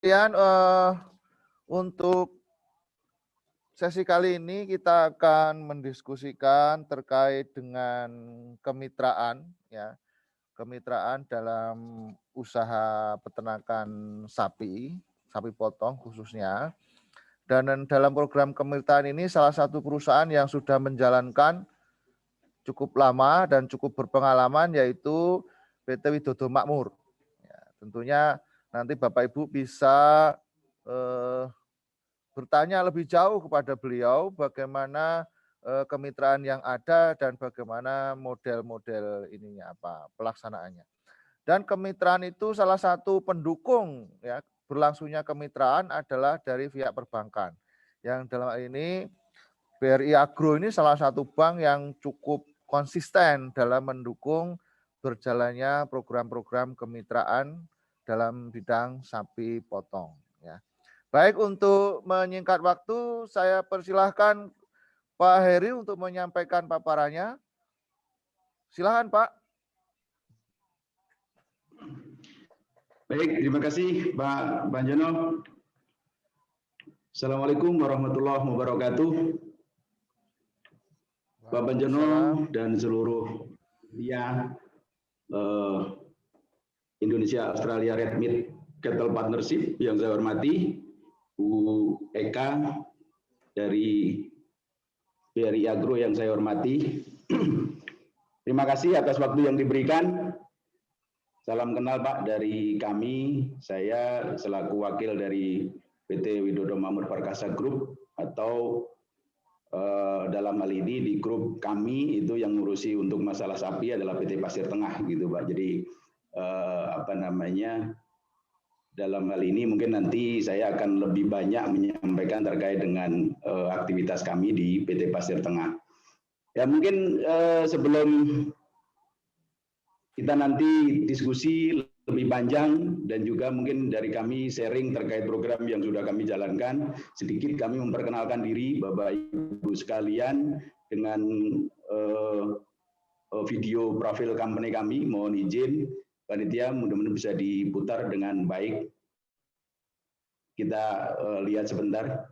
Kemudian untuk sesi kali ini kita akan mendiskusikan terkait dengan kemitraan, ya, kemitraan dalam usaha peternakan sapi, sapi potong khususnya. Dan dalam program kemitraan ini salah satu perusahaan yang sudah menjalankan cukup lama dan cukup berpengalaman yaitu PT Widodo Makmur. Ya, tentunya nanti Bapak Ibu bisa bertanya lebih jauh kepada beliau bagaimana kemitraan yang ada dan bagaimana model-model ininya apa pelaksanaannya. Dan kemitraan itu salah satu pendukung ya berlangsungnya kemitraan adalah dari pihak perbankan. Yang dalam hal ini BRI Agro ini salah satu bank yang cukup konsisten dalam mendukung berjalannya program-program kemitraan dalam bidang sapi potong ya. Baik, untuk menyingkat waktu, saya persilahkan Pak Heri untuk menyampaikan paparannya. Silakan Pak. Baik, terima kasih Pak Banjono. Assalamualaikum warahmatullahi wabarakatuh. Pak Banjono dan seluruh Indonesia Australia Red Meat Cattle Partnership yang saya hormati, Bu Eka dari BRI Agro yang saya hormati. Terima kasih atas waktu yang diberikan. Salam kenal Pak dari kami, saya selaku wakil dari PT Widodo Makmur Perkasa Group atau dalam hal ini di grup kami itu yang ngurusi untuk masalah sapi adalah PT Pasir Tengah gitu Pak. Jadi dalam hal ini mungkin nanti saya akan lebih banyak menyampaikan terkait dengan aktivitas kami di PT Pasir Tengah. Ya mungkin sebelum kita nanti diskusi lebih panjang dan juga mungkin dari kami sharing terkait program yang sudah kami jalankan, sedikit kami memperkenalkan diri Bapak Ibu sekalian dengan video profil company kami. Mohon izin panitia mudah-mudahan bisa diputar dengan baik. Kita lihat sebentar.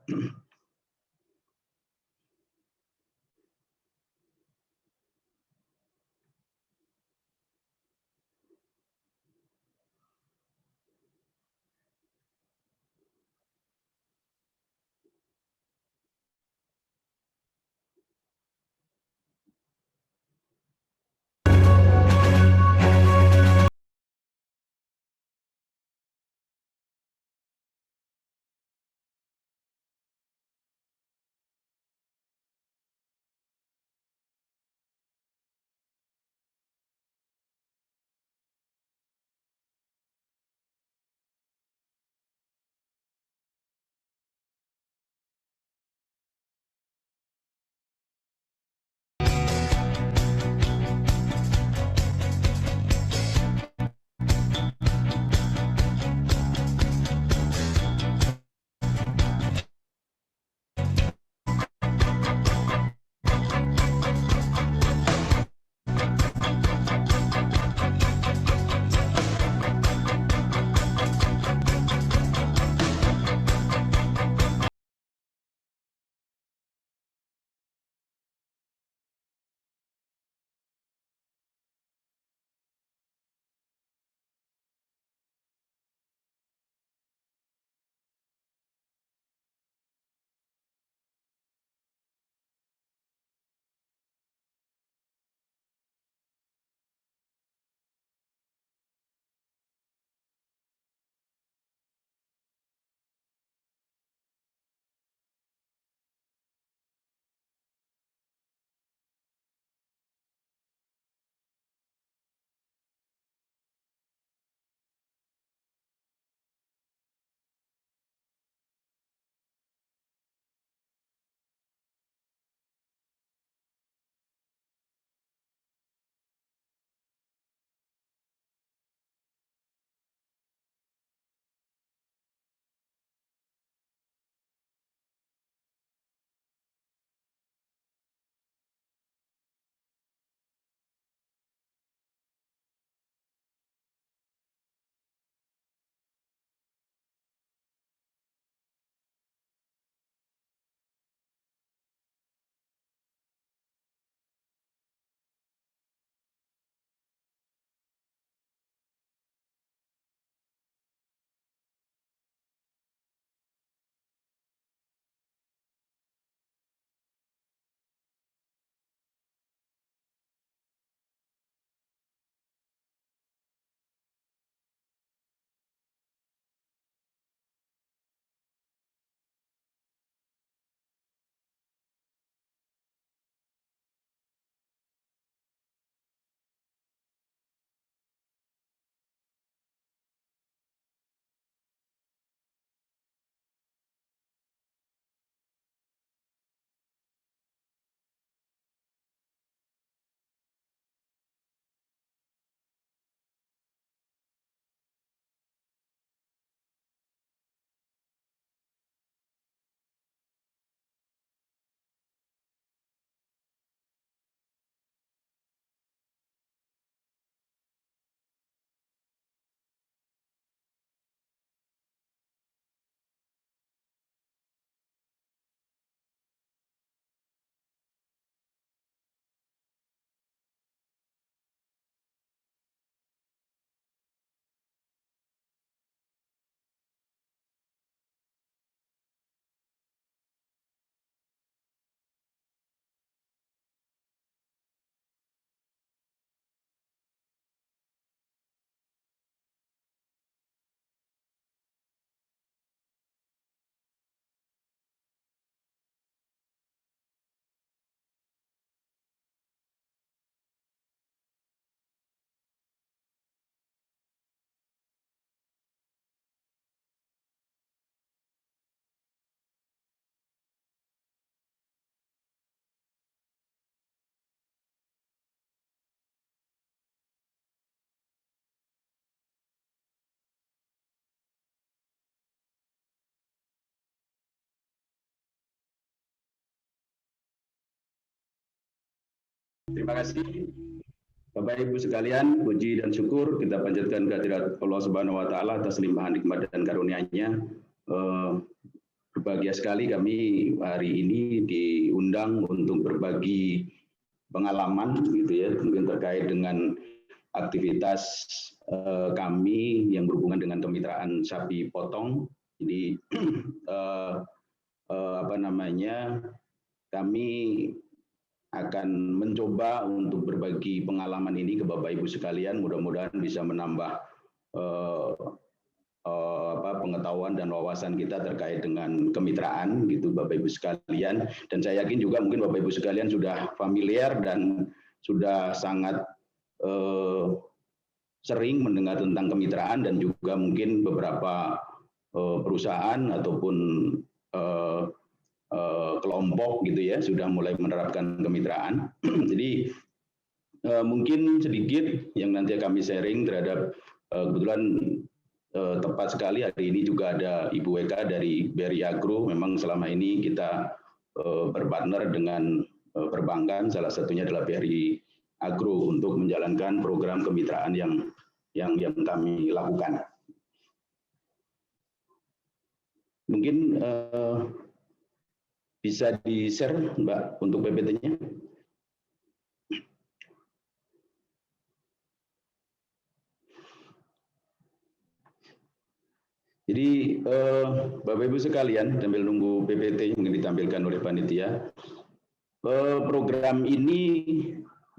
Terima kasih. Bapak Ibu sekalian, puji dan syukur kita panjatkan kehadirat Allah Subhanahu wa taala atas limpahan nikmat dan karunia-Nya. Berbahagia sekali kami hari ini diundang untuk berbagi pengalaman gitu ya, mungkin terkait dengan aktivitas kami yang berhubungan dengan kemitraan sapi potong. Jadi kami akan mencoba untuk berbagi pengalaman ini ke Bapak Ibu sekalian, mudah-mudahan bisa menambah pengetahuan dan wawasan kita terkait dengan kemitraan gitu Bapak Ibu sekalian. Dan saya yakin juga mungkin Bapak Ibu sekalian sudah familiar dan sudah sangat sering mendengar tentang kemitraan, dan juga mungkin beberapa perusahaan ataupun kelompok gitu ya sudah mulai menerapkan kemitraan. Jadi mungkin sedikit yang nanti kami sharing terhadap kebetulan tepat sekali hari ini juga ada Ibu Eka dari BRI Agro. Memang selama ini kita berpartner dengan perbankan, salah satunya adalah BRI Agro untuk menjalankan program kemitraan yang kami lakukan. Mungkin bisa di-share Mbak untuk PPT-nya. Jadi Bapak Ibu sekalian, sambil nunggu PPT yang ditampilkan oleh panitia, program ini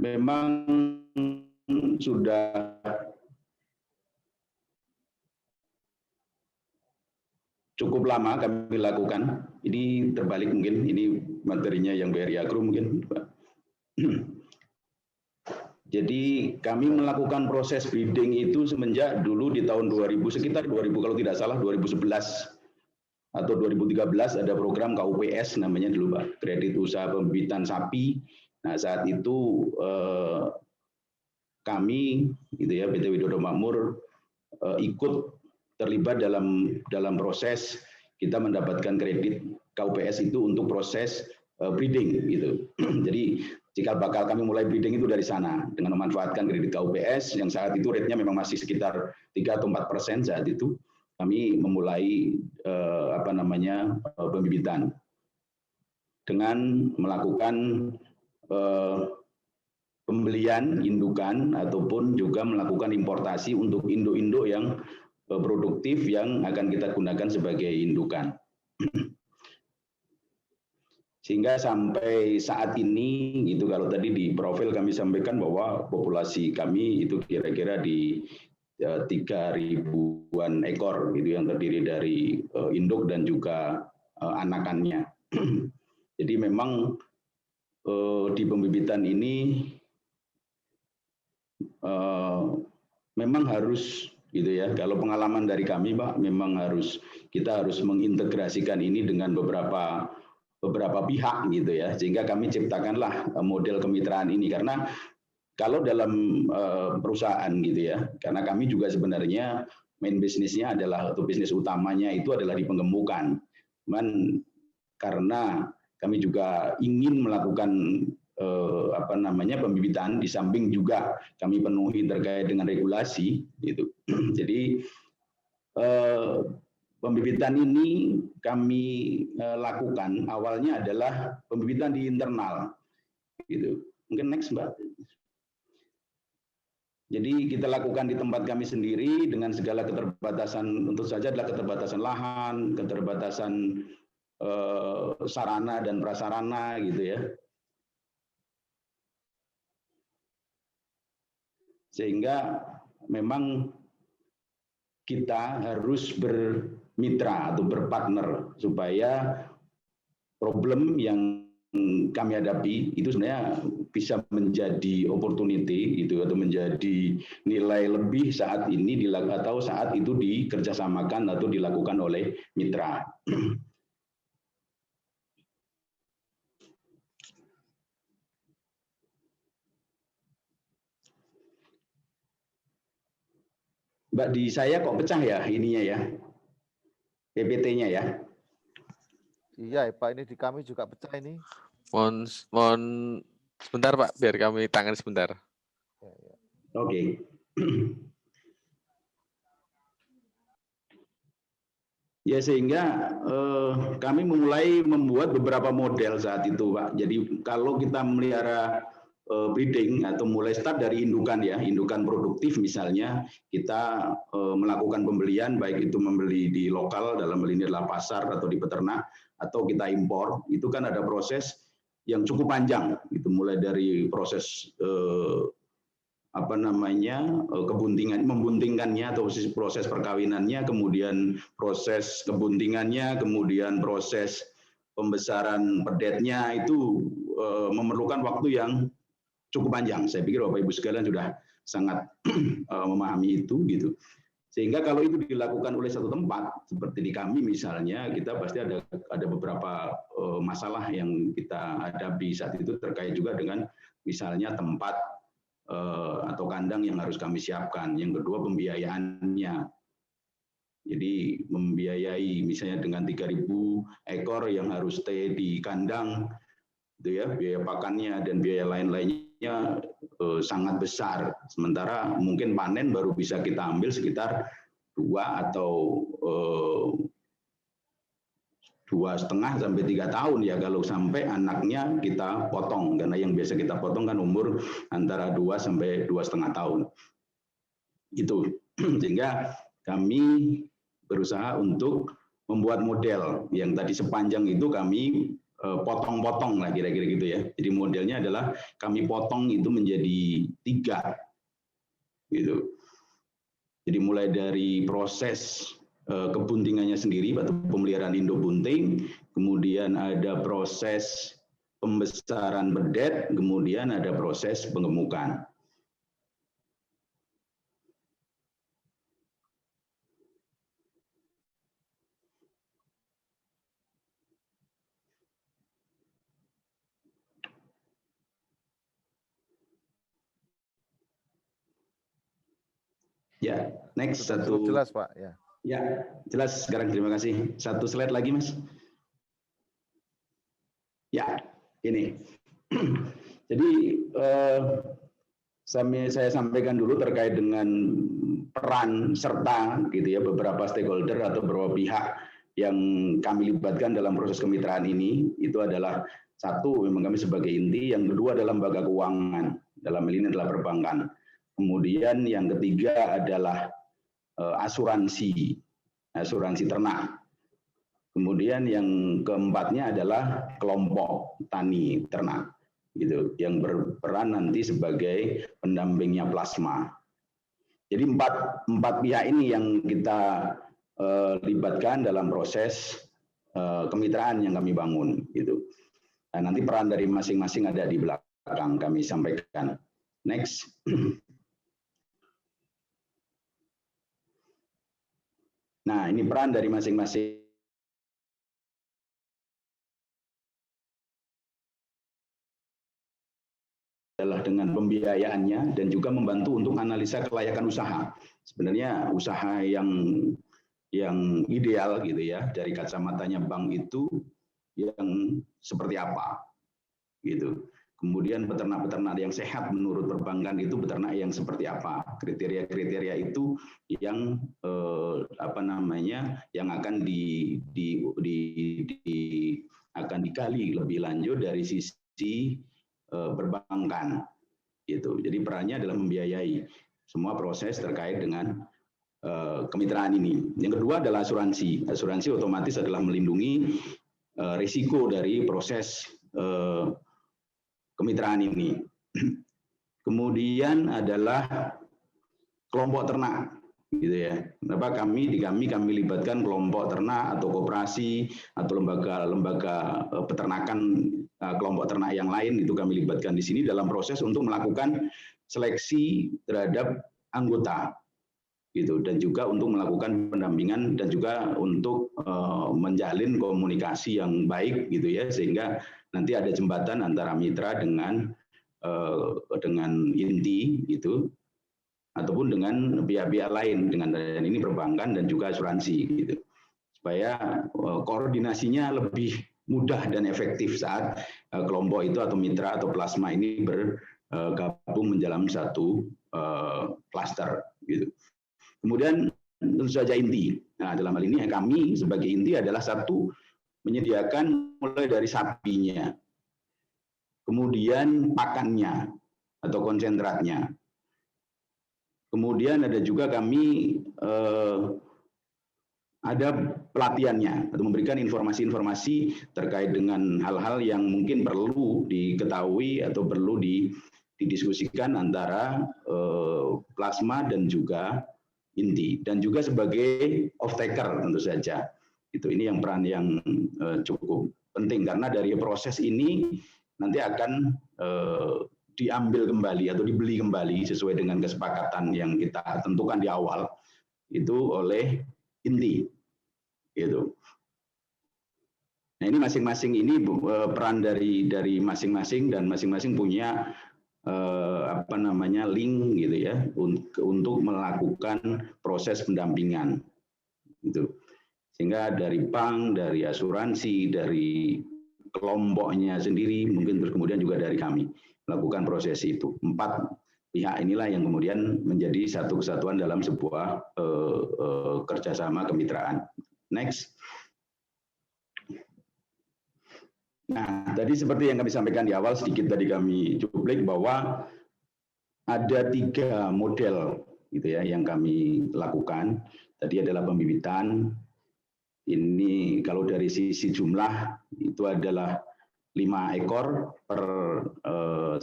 memang sudah cukup lama kami lakukan. Ini terbalik mungkin, ini materinya yang BRI Agro mungkin. Jadi kami melakukan proses breeding itu semenjak dulu di tahun 2000, sekitar 2000 kalau tidak salah 2011 atau 2013 ada program KUPS namanya dulu Pak, Kredit Usaha Pembibitan Sapi. Nah saat itu kami gitu ya PT Widodo Makmur ikut terlibat dalam proses kita mendapatkan kredit KUPS itu untuk proses breeding gitu. Jadi cikal bakal kami mulai breeding itu dari sana dengan memanfaatkan kredit KUPS yang saat itu rate-nya memang masih sekitar 3 atau 4% saat itu. Kami memulai pembibitan dengan melakukan pembelian indukan ataupun juga melakukan importasi untuk induk-induk yang produktif yang akan kita gunakan sebagai indukan. Sehingga sampai saat ini gitu, kalau tadi di profil kami sampaikan bahwa populasi kami itu kira-kira di 3.000-an ekor gitu yang terdiri dari induk dan juga anakannya. Jadi memang di pembibitan ini memang harus gitu ya. Kalau pengalaman dari kami Pak, memang kita harus mengintegrasikan ini dengan beberapa pihak gitu ya, sehingga kami ciptakanlah model kemitraan ini. Karena kalau dalam perusahaan gitu ya, karena kami juga sebenarnya main bisnisnya adalah, atau bisnis utamanya itu adalah di penggemukan. Cuman karena kami juga ingin melakukan pembibitan, di samping juga kami penuhi terkait dengan regulasi gitu. Jadi pembibitan ini kami lakukan awalnya adalah pembibitan di internal gitu. Mungkin next Mbak. Jadi kita lakukan di tempat kami sendiri dengan segala keterbatasan, tentu saja adalah keterbatasan lahan, keterbatasan sarana dan prasarana gitu ya. Sehingga memang kita harus bermitra atau berpartner supaya problem yang kami hadapi itu sebenarnya bisa menjadi opportunity itu, atau menjadi nilai lebih saat ini atau saat itu dikerjasamakan atau dilakukan oleh mitra. Mbak, di saya kok pecah ya ininya ya, PPT-nya ya? Iya Pak, ini di kami juga pecah ini. Mohon Sebentar Pak, biar kami tangani sebentar. Oke. Ya, sehingga kami mulai membuat beberapa model saat itu, Pak. Jadi kalau kita melihara breeding atau mulai start dari indukan ya, indukan produktif misalnya, kita melakukan pembelian, baik itu membeli di lokal dalam hal ini adalah pasar atau di peternak, atau kita impor, itu kan ada proses yang cukup panjang, itu mulai dari proses kebuntingan, membuntingkannya atau proses perkawinannya, kemudian proses kebuntingannya, kemudian proses pembesaran pedetnya, itu memerlukan waktu yang cukup panjang. Saya pikir Bapak Ibu sekalian sudah sangat memahami itu gitu. Sehingga kalau itu dilakukan oleh satu tempat seperti di kami misalnya, kita pasti ada beberapa masalah yang kita hadapi saat itu terkait juga dengan misalnya tempat atau kandang yang harus kami siapkan. Yang kedua, pembiayaannya. Jadi membiayai misalnya dengan 3.000 ekor yang harus stay di kandang, itu ya, biaya pakannya dan biaya lain-lainnya sangat besar. Sementara mungkin panen baru bisa kita ambil sekitar 2 atau 2,5 sampai 3 tahun ya kalau sampai anaknya kita potong, karena yang biasa kita potong kan umur antara 2 sampai 2,5 tahun. Itu sehingga kami berusaha untuk membuat model yang tadi sepanjang itu kami potong-potong lah kira-kira gitu ya. Jadi modelnya adalah kami potong itu menjadi 3 gitu. Jadi mulai dari proses kebuntingannya sendiri atau pemeliharaan induk bunting, kemudian ada proses pembesaran bedet, kemudian ada proses pengemukan. Ya, next satu. Jelas Pak ya. Ya, jelas sekarang, terima kasih. Satu slide lagi, Mas. Ya, ini. Jadi, saya sampaikan dulu terkait dengan peran serta gitu ya, beberapa stakeholder atau beberapa pihak yang kami libatkan dalam proses kemitraan ini. Itu adalah satu, memang kami sebagai inti. Yang kedua adalah lembaga keuangan. Dalam hal ini adalah perbankan. Kemudian yang ketiga adalah asuransi ternak. Kemudian yang keempatnya adalah kelompok tani ternak, gitu, yang berperan nanti sebagai pendampingnya plasma. Jadi empat pihak ini yang kita libatkan dalam proses kemitraan yang kami bangun, gitu. Nah, nanti peran dari masing-masing ada di belakang kami sampaikan. Next. Nah, ini peran dari masing-masing adalah dengan pembiayaannya dan juga membantu untuk analisa kelayakan usaha. Sebenarnya usaha yang ideal gitu ya dari kacamatanya bank itu yang seperti apa gitu. Kemudian peternak-peternak yang sehat menurut perbankan itu peternak yang seperti apa? Kriteria-kriteria itu yang yang akan akan digali lebih lanjut dari sisi perbankan gitu. Jadi perannya adalah membiayai semua proses terkait dengan kemitraan ini. Yang kedua adalah asuransi. Asuransi otomatis adalah melindungi risiko dari proses kemitraan ini. Kemudian adalah kelompok ternak, gitu ya. Kenapa kami libatkan kelompok ternak atau koperasi atau lembaga peternakan kelompok ternak yang lain, itu kami libatkan di sini dalam proses untuk melakukan seleksi terhadap anggota, gitu, dan juga untuk melakukan pendampingan dan juga untuk menjalin komunikasi yang baik, gitu ya, sehingga nanti ada jembatan antara mitra dengan inti, gitu, ataupun dengan pihak-pihak lain, dengan ini perbankan dan juga asuransi, gitu, supaya koordinasinya lebih mudah dan efektif saat kelompok itu atau mitra atau plasma ini bergabung mendalam satu klaster gitu. Kemudian tentu saja inti. Nah, dalam hal ini kami sebagai inti adalah satu, menyediakan mulai dari sapinya, kemudian pakannya atau konsentratnya. Kemudian ada juga kami ada pelatihannya atau memberikan informasi-informasi terkait dengan hal-hal yang mungkin perlu diketahui atau perlu didiskusikan antara plasma dan juga inti, dan juga sebagai off-taker tentu saja. Ini yang peran yang cukup penting, karena dari proses ini nanti akan diambil kembali atau dibeli kembali sesuai dengan kesepakatan yang kita tentukan di awal itu oleh inti. Gitu. Nah, ini masing-masing ini peran dari masing-masing, dan masing-masing punya link gitu ya untuk melakukan proses pendampingan. Gitu. Sehingga dari bank, dari asuransi, dari kelompoknya sendiri, mungkin terus kemudian juga dari kami melakukan proses itu. 4 pihak inilah yang kemudian menjadi satu kesatuan dalam sebuah kerjasama kemitraan. Next. Nah, tadi seperti yang kami sampaikan di awal, sedikit tadi kami cuplik bahwa ada 3 model gitu ya yang kami lakukan. Tadi adalah pembibitan. Ini kalau dari sisi jumlah itu adalah 5 ekor per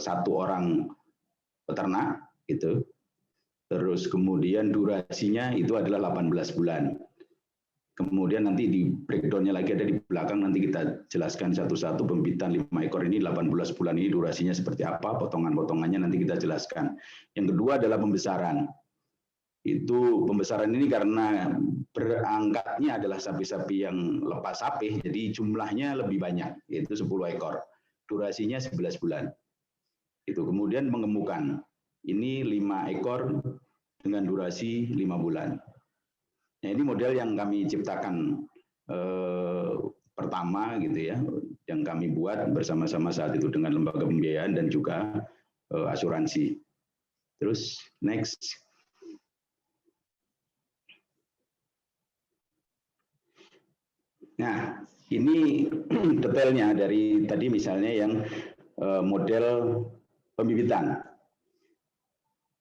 1 orang peternak gitu. Terus kemudian durasinya itu adalah 18 bulan. Kemudian nanti di breakdown-nya lagi ada di belakang, nanti kita jelaskan satu-satu pembibitan 5 ekor ini 18 bulan ini durasinya seperti apa, potongan-potongannya nanti kita jelaskan. Yang kedua adalah pembesaran. Itu pembesaran ini karena berangkatnya adalah sapi-sapi yang lepas sapih, jadi jumlahnya lebih banyak, yaitu 10 ekor. Durasinya 11 bulan. Itu kemudian mengemukan. Ini 5 ekor dengan durasi 5 bulan. Nah, ini model yang kami ciptakan pertama gitu ya, yang kami buat bersama-sama saat itu dengan lembaga pembiayaan dan juga asuransi. Terus next. Nah, ini detailnya dari tadi misalnya yang model pembibitan.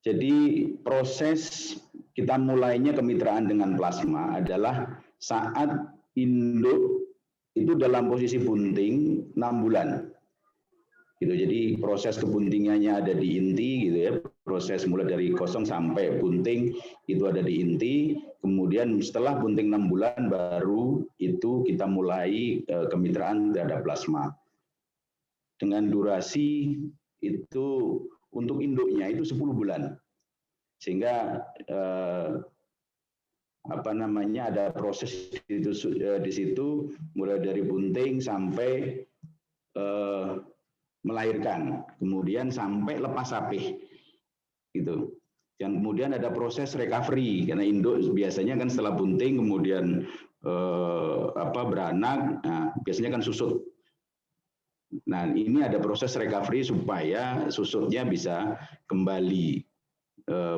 Jadi proses kita mulainya kemitraan dengan plasma adalah saat induk itu dalam posisi bunting 6 bulan. Gitu. Jadi proses kebuntingannya ada di inti gitu ya. Proses mulai dari kosong sampai bunting itu ada di inti. Kemudian setelah bunting 6 bulan baru itu kita mulai kemitraan terhadap plasma. Dengan durasi itu untuk induknya itu 10 bulan. Sehingga ada proses di situ mulai dari bunting sampai melahirkan, kemudian sampai lepas sapih gitu. Dan kemudian ada proses recovery, karena induk biasanya kan setelah bunting kemudian beranak, nah, biasanya kan susut. Nah, ini ada proses recovery supaya susutnya bisa kembali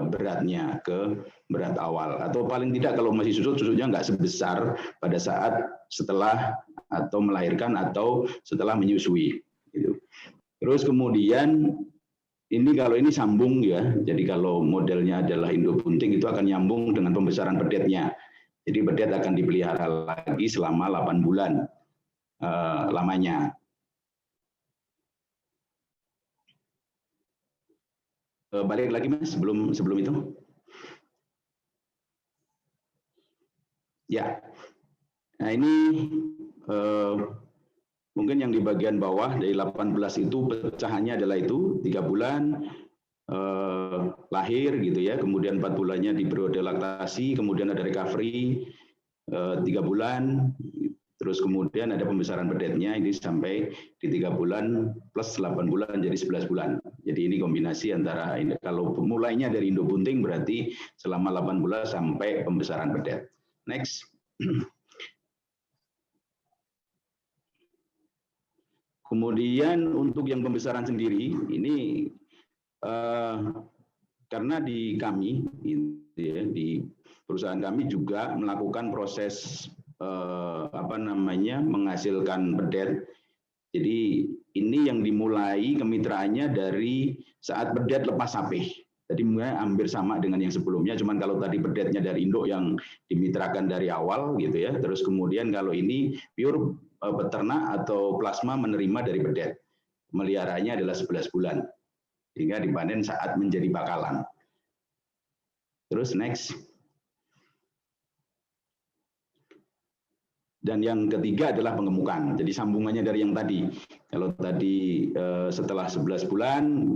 beratnya ke berat awal, atau paling tidak kalau masih susutnya nggak sebesar pada saat setelah atau melahirkan atau setelah menyusui. Gitu. Terus kemudian ini kalau ini sambung ya, jadi kalau modelnya adalah induk bunting itu akan nyambung dengan pembesaran bedetnya. Jadi bedet akan dipelihara lagi selama 8 bulan lamanya. Balik lagi Mas sebelum itu. Ya. Nah, ini mungkin yang di bagian bawah dari 18 itu pecahannya adalah itu 3 bulan lahir gitu ya, kemudian 4 bulannya di periode laktasi, kemudian ada recovery 3 bulan, terus kemudian ada pembesaran bedetnya ini sampai di 3 bulan plus 8 bulan jadi 11 bulan. Jadi ini kombinasi antara ini, kalau mulainya dari induk bunting berarti selama 8 bulan sampai pembesaran bedet. Next. Kemudian untuk yang pembesaran sendiri ini karena di kami di perusahaan kami juga melakukan proses menghasilkan pedet. Jadi ini yang dimulai kemitraannya dari saat pedet lepas sapeh. Jadi mulai hampir sama dengan yang sebelumnya, cuman kalau tadi pedetnya dari induk yang dimitrakan dari awal gitu ya. Terus kemudian kalau ini pure peternak atau plasma menerima dari pedet. Meliharanya adalah 11 bulan. Sehingga dipanen saat menjadi bakalan. Terus next. Dan yang ketiga adalah pengemukan. Jadi sambungannya dari yang tadi. Kalau tadi setelah 11 bulan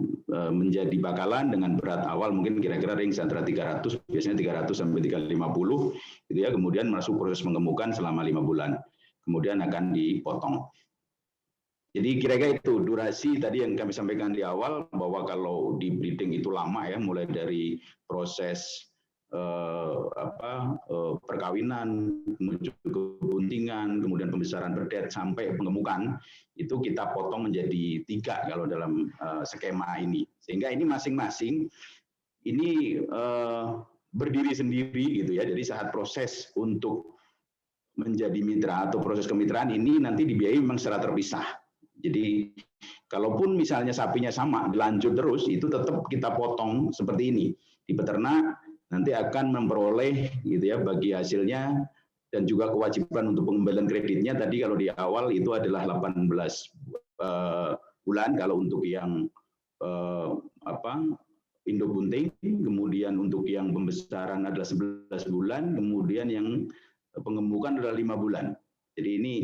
menjadi bakalan dengan berat awal mungkin kira-kira range antara 300, biasanya 300 sampai 350 gitu ya. Kemudian masuk proses pengemukan selama 5 bulan. Kemudian akan dipotong. Jadi kira-kira itu durasi tadi yang kami sampaikan di awal bahwa kalau di breeding itu lama ya, mulai dari proses perkawinan, menuju kebuntingan, kemudian pembesaran pedet sampai pengemukan itu kita potong menjadi 3 kalau dalam skema ini. Sehingga ini masing-masing ini berdiri sendiri gitu ya. Jadi saat proses untuk menjadi mitra atau proses kemitraan ini nanti dibiayai memang secara terpisah. Jadi kalaupun misalnya sapinya sama dilanjut terus itu tetap kita potong seperti ini. Di peternak nanti akan memperoleh gitu ya bagi hasilnya dan juga kewajiban untuk pengembalian kreditnya tadi kalau di awal itu adalah 18 bulan kalau untuk yang induk bunting, kemudian untuk yang pembesaran adalah 11 bulan, kemudian yang pengemukan adalah 5 bulan. Jadi ini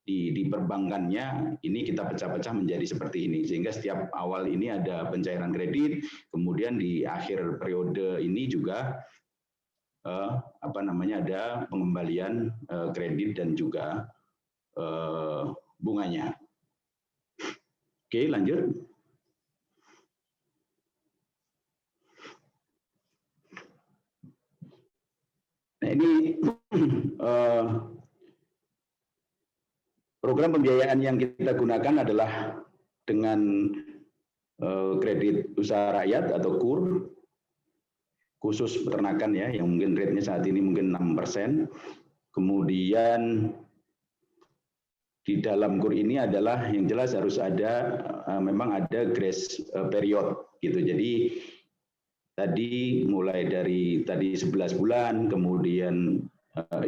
di perbankannya ini kita pecah-pecah menjadi seperti ini sehingga setiap awal ini ada pencairan kredit, kemudian di akhir periode ini juga ada pengembalian kredit dan juga bunganya. Oke, lanjut. Nah, ini program pembiayaan yang kita gunakan adalah dengan kredit usaha rakyat atau KUR, khusus peternakan ya, yang mungkin rate-nya saat ini mungkin 6%. Kemudian di dalam KUR ini adalah yang jelas harus ada, memang ada grace period gitu. Jadi tadi mulai dari tadi 11 bulan, kemudian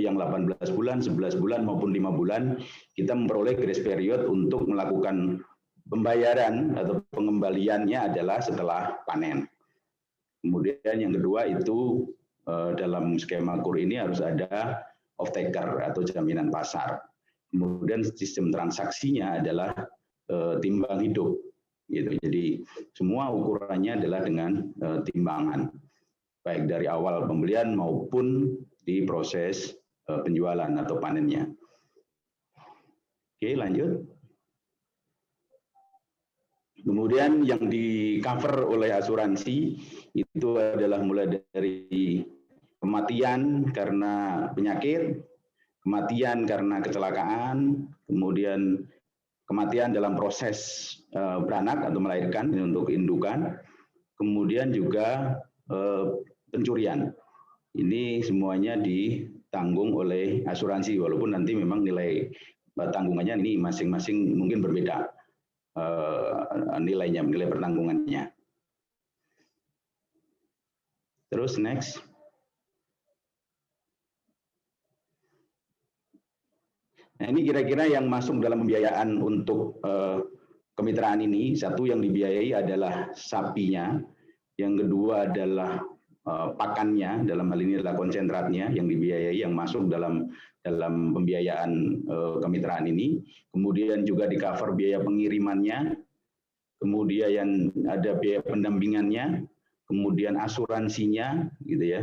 yang 18 bulan, 11 bulan maupun 5 bulan, kita memperoleh grace period untuk melakukan pembayaran atau pengembaliannya adalah setelah panen. Kemudian yang kedua itu dalam skema KUR ini harus ada off-taker atau jaminan pasar. Kemudian sistem transaksinya adalah timbang hidup. Gitu. Jadi semua ukurannya adalah dengan timbangan, baik dari awal pembelian maupun di proses penjualan atau panennya. Oke, lanjut. Kemudian yang di cover oleh asuransi itu adalah mulai dari kematian karena penyakit, kematian karena kecelakaan, kemudian kematian dalam proses beranak atau melahirkan untuk indukan, kemudian juga pencurian. Ini semuanya ditanggung oleh asuransi, walaupun nanti memang nilai tanggungannya ini masing-masing mungkin berbeda nilainya, nilai pertanggungannya. Terus next. Nah ini kira-kira yang masuk dalam pembiayaan untuk kemitraan ini. Satu yang dibiayai adalah sapinya, yang kedua adalah pakannya, dalam hal ini adalah konsentratnya yang dibiayai, yang masuk dalam pembiayaan kemitraan ini. Kemudian juga di cover biaya pengirimannya, kemudian ada biaya pendampingannya, kemudian asuransinya, gitu ya.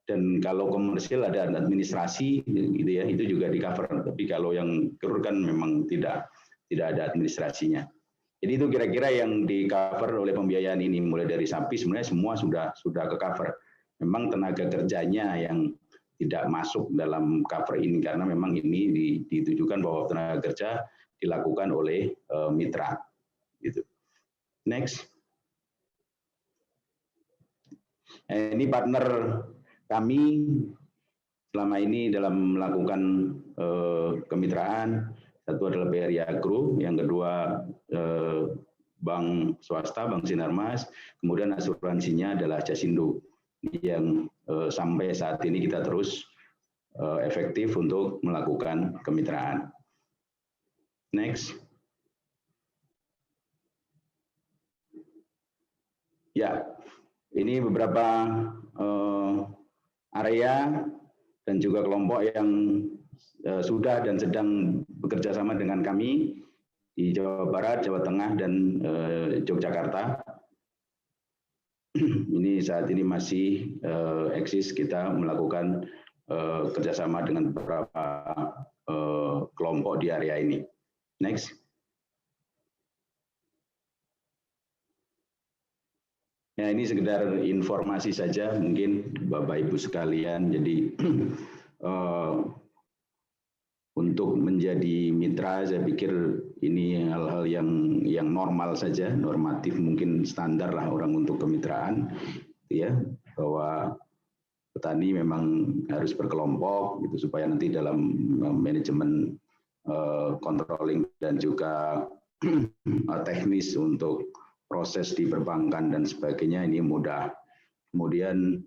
Dan kalau komersil ada administrasi, gitu ya, itu juga di cover. Tapi kalau yang KUR kan memang tidak ada administrasinya. Jadi itu kira-kira yang di cover oleh pembiayaan ini, mulai dari sapi sebenarnya semua sudah ke cover. Memang tenaga kerjanya yang tidak masuk dalam cover ini karena memang ini ditujukan bahwa tenaga kerja dilakukan oleh mitra. Gitu. Next. Ini partner kami selama ini dalam melakukan kemitraan. Satu adalah BRI Agro, yang kedua bank swasta, Bank Sinarmas, kemudian asuransinya adalah Jasindo, yang sampai saat ini kita terus efektif untuk melakukan kemitraan. Next. Ya, ini beberapa area dan juga kelompok yang sudah dan sedang bekerja sama dengan kami di Jawa Barat, Jawa Tengah, dan Yogyakarta. Ini saat ini masih eksis, kita melakukan kerjasama dengan beberapa kelompok di area ini. Next. Ya, ini sekedar informasi saja mungkin Bapak Ibu sekalian. Jadi untuk menjadi mitra, saya pikir ini hal-hal yang normal saja, normatif, mungkin standar lah orang untuk kemitraan, ya, bahwa petani memang harus berkelompok gitu supaya nanti dalam manajemen controlling dan juga teknis untuk proses di perbankan dan sebagainya ini mudah. Kemudian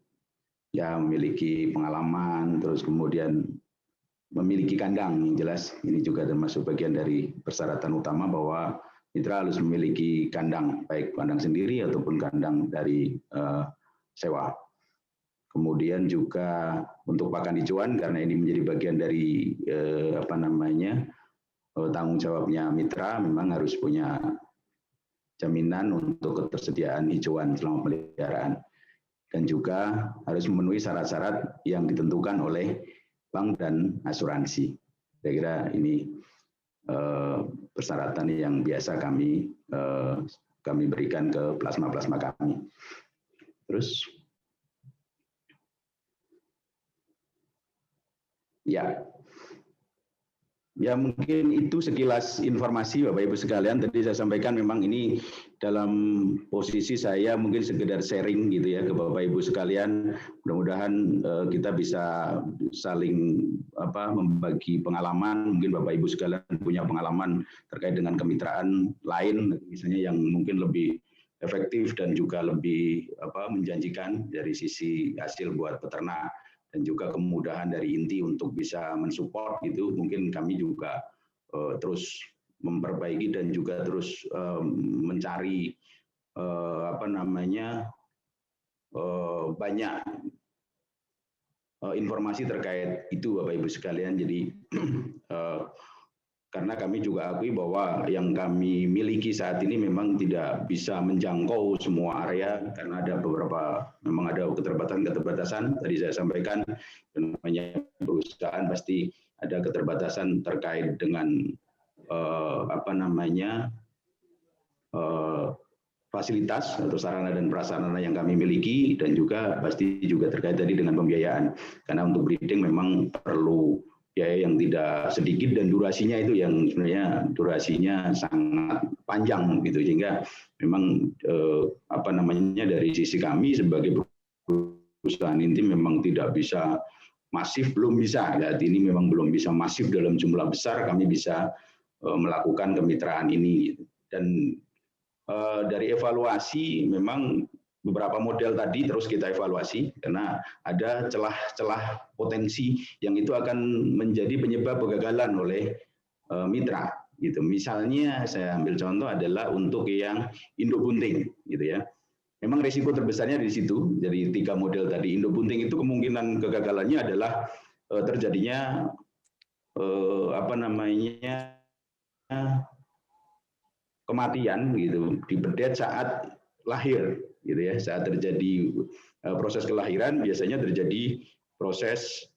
ya memiliki pengalaman, terus kemudian memiliki kandang, yang jelas ini juga termasuk bagian dari persyaratan utama bahwa mitra harus memiliki kandang, baik kandang sendiri ataupun kandang dari sewa. Kemudian juga untuk pakan hijauan, karena ini menjadi bagian dari tanggung jawabnya mitra, memang harus punya jaminan untuk ketersediaan hijauan selama pemeliharaan, dan juga harus memenuhi syarat-syarat yang ditentukan oleh bank dan asuransi. Saya kira ini persyaratan yang biasa kami berikan ke plasma-plasma kami. Terus, ya mungkin itu sekilas informasi Bapak Ibu sekalian. Tadi saya sampaikan memang ini dalam posisi saya mungkin sekedar sharing gitu ya ke Bapak Ibu sekalian. Mudah-mudahan kita bisa saling membagi pengalaman. Mungkin Bapak Ibu sekalian punya pengalaman terkait dengan kemitraan lain, misalnya yang mungkin lebih efektif dan juga lebih menjanjikan dari sisi hasil buat peternak, dan juga kemudahan dari inti untuk bisa mensupport itu. Mungkin kami juga terus memperbaiki dan juga terus mencari banyak informasi terkait itu Bapak Ibu sekalian. Jadi karena kami juga akui bahwa yang kami miliki saat ini memang tidak bisa menjangkau semua area, karena ada memang ada keterbatasan. Tadi saya sampaikan, namanya perusahaan pasti ada keterbatasan terkait dengan fasilitas atau sarana dan prasarana yang kami miliki, dan juga pasti juga terkait tadi dengan pembiayaan. Karena untuk breeding memang perlu biaya yang tidak sedikit, dan durasinya itu yang sebenarnya durasinya sangat panjang gitu, sehingga memang dari sisi kami sebagai perusahaan inti memang tidak bisa masif, belum bisa. Saat ini memang belum bisa masif dalam jumlah besar kami bisa melakukan kemitraan ini. Dan dari evaluasi memang beberapa model tadi terus kita evaluasi, karena ada celah-celah potensi yang itu akan menjadi penyebab kegagalan oleh mitra gitu. Misalnya saya ambil contoh adalah untuk yang induk bunting gitu ya. Memang risiko terbesarnya di situ. Dari 3 model tadi, induk bunting itu kemungkinan kegagalannya adalah terjadinya kematian gitu di bedet saat lahir gitu ya. Saat terjadi proses kelahiran biasanya terjadi proses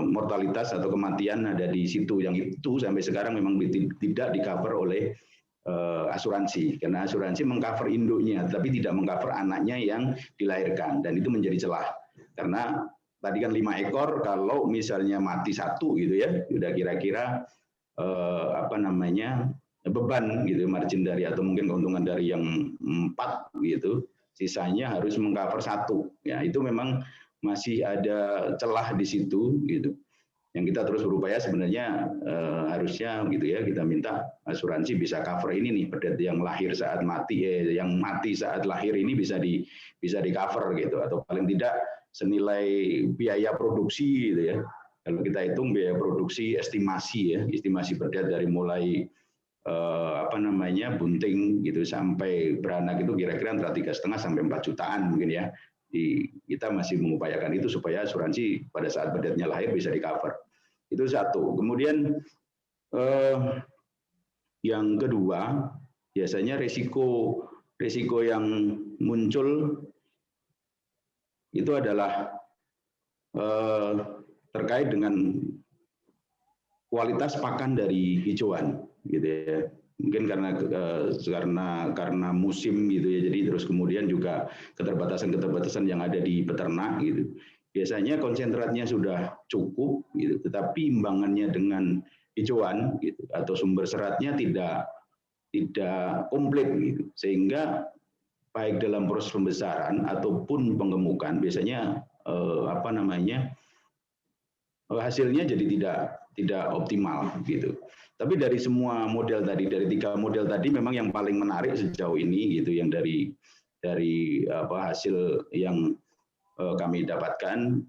mortalitas atau kematian ada di situ, yang itu sampai sekarang memang tidak di-cover oleh asuransi, karena asuransi mengcover induknya tapi tidak mengcover anaknya yang dilahirkan, dan itu menjadi celah. Karena tadi kan 5 ekor, kalau misalnya mati 1 gitu ya, sudah kira-kira apa namanya beban gitu, margin dari atau mungkin keuntungan dari yang 4 gitu, sisanya harus mengcover 1. Ya, itu memang masih ada celah di situ gitu. Yang kita terus berupaya sebenarnya harusnya gitu ya, kita minta asuransi bisa cover ini nih, pedet yang lahir saat mati, yang mati saat lahir ini bisa di cover gitu, atau paling tidak senilai biaya produksi gitu ya. Kalau kita hitung biaya produksi estimasi ya, estimasi pedet dari mulai apa namanya bunting gitu sampai beranak itu kira-kira antara 3,5 sampai 4 jutaan mungkin ya. Kita masih mengupayakan itu supaya asuransi pada saat bedetnya lahir bisa di cover. Itu satu. Kemudian yang kedua, biasanya risiko yang muncul itu adalah terkait dengan kualitas pakan dari hijauan, gitu ya. Mungkin karena musim gitu ya, jadi terus kemudian juga keterbatasan yang ada di peternak gitu. Biasanya konsentratnya sudah cukup gitu, tetapi imbangannya dengan hijauan gitu atau sumber seratnya tidak komplit gitu. Sehingga baik dalam proses pembesaran ataupun penggemukan biasanya hasilnya jadi tidak optimal gitu. Tapi dari semua model tadi, dari 3 model tadi memang yang paling menarik sejauh ini gitu, yang dari hasil yang kami dapatkan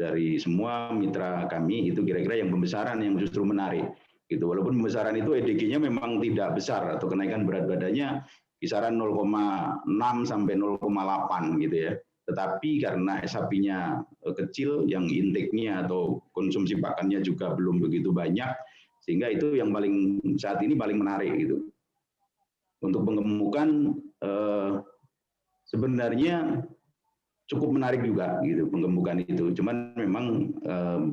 dari semua mitra kami itu kira-kira yang pembesaran yang justru menarik gitu. Walaupun pembesaran itu EDG-nya memang tidak besar atau kenaikan berat badannya kisaran 0,6 sampai 0,8 gitu ya. Tetapi karena SHP-nya kecil, yang intake-nya atau konsumsi pakannya juga belum begitu banyak, sehingga itu yang saat ini paling menarik gitu. Untuk penggemukan sebenarnya cukup menarik juga gitu penggemukan itu. Cuman memang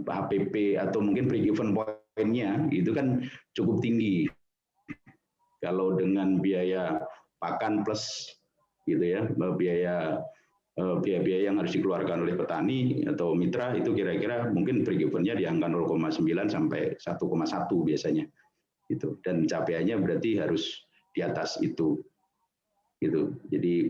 HPP atau mungkin break even point-nya itu kan cukup tinggi. Kalau dengan biaya pakan plus gitu ya, biaya yang harus dikeluarkan oleh petani atau mitra itu kira-kira mungkin break even-nya di angka 0,9 sampai 1,1 biasanya. Gitu. Dan capaiannya berarti harus di atas itu. Gitu. Jadi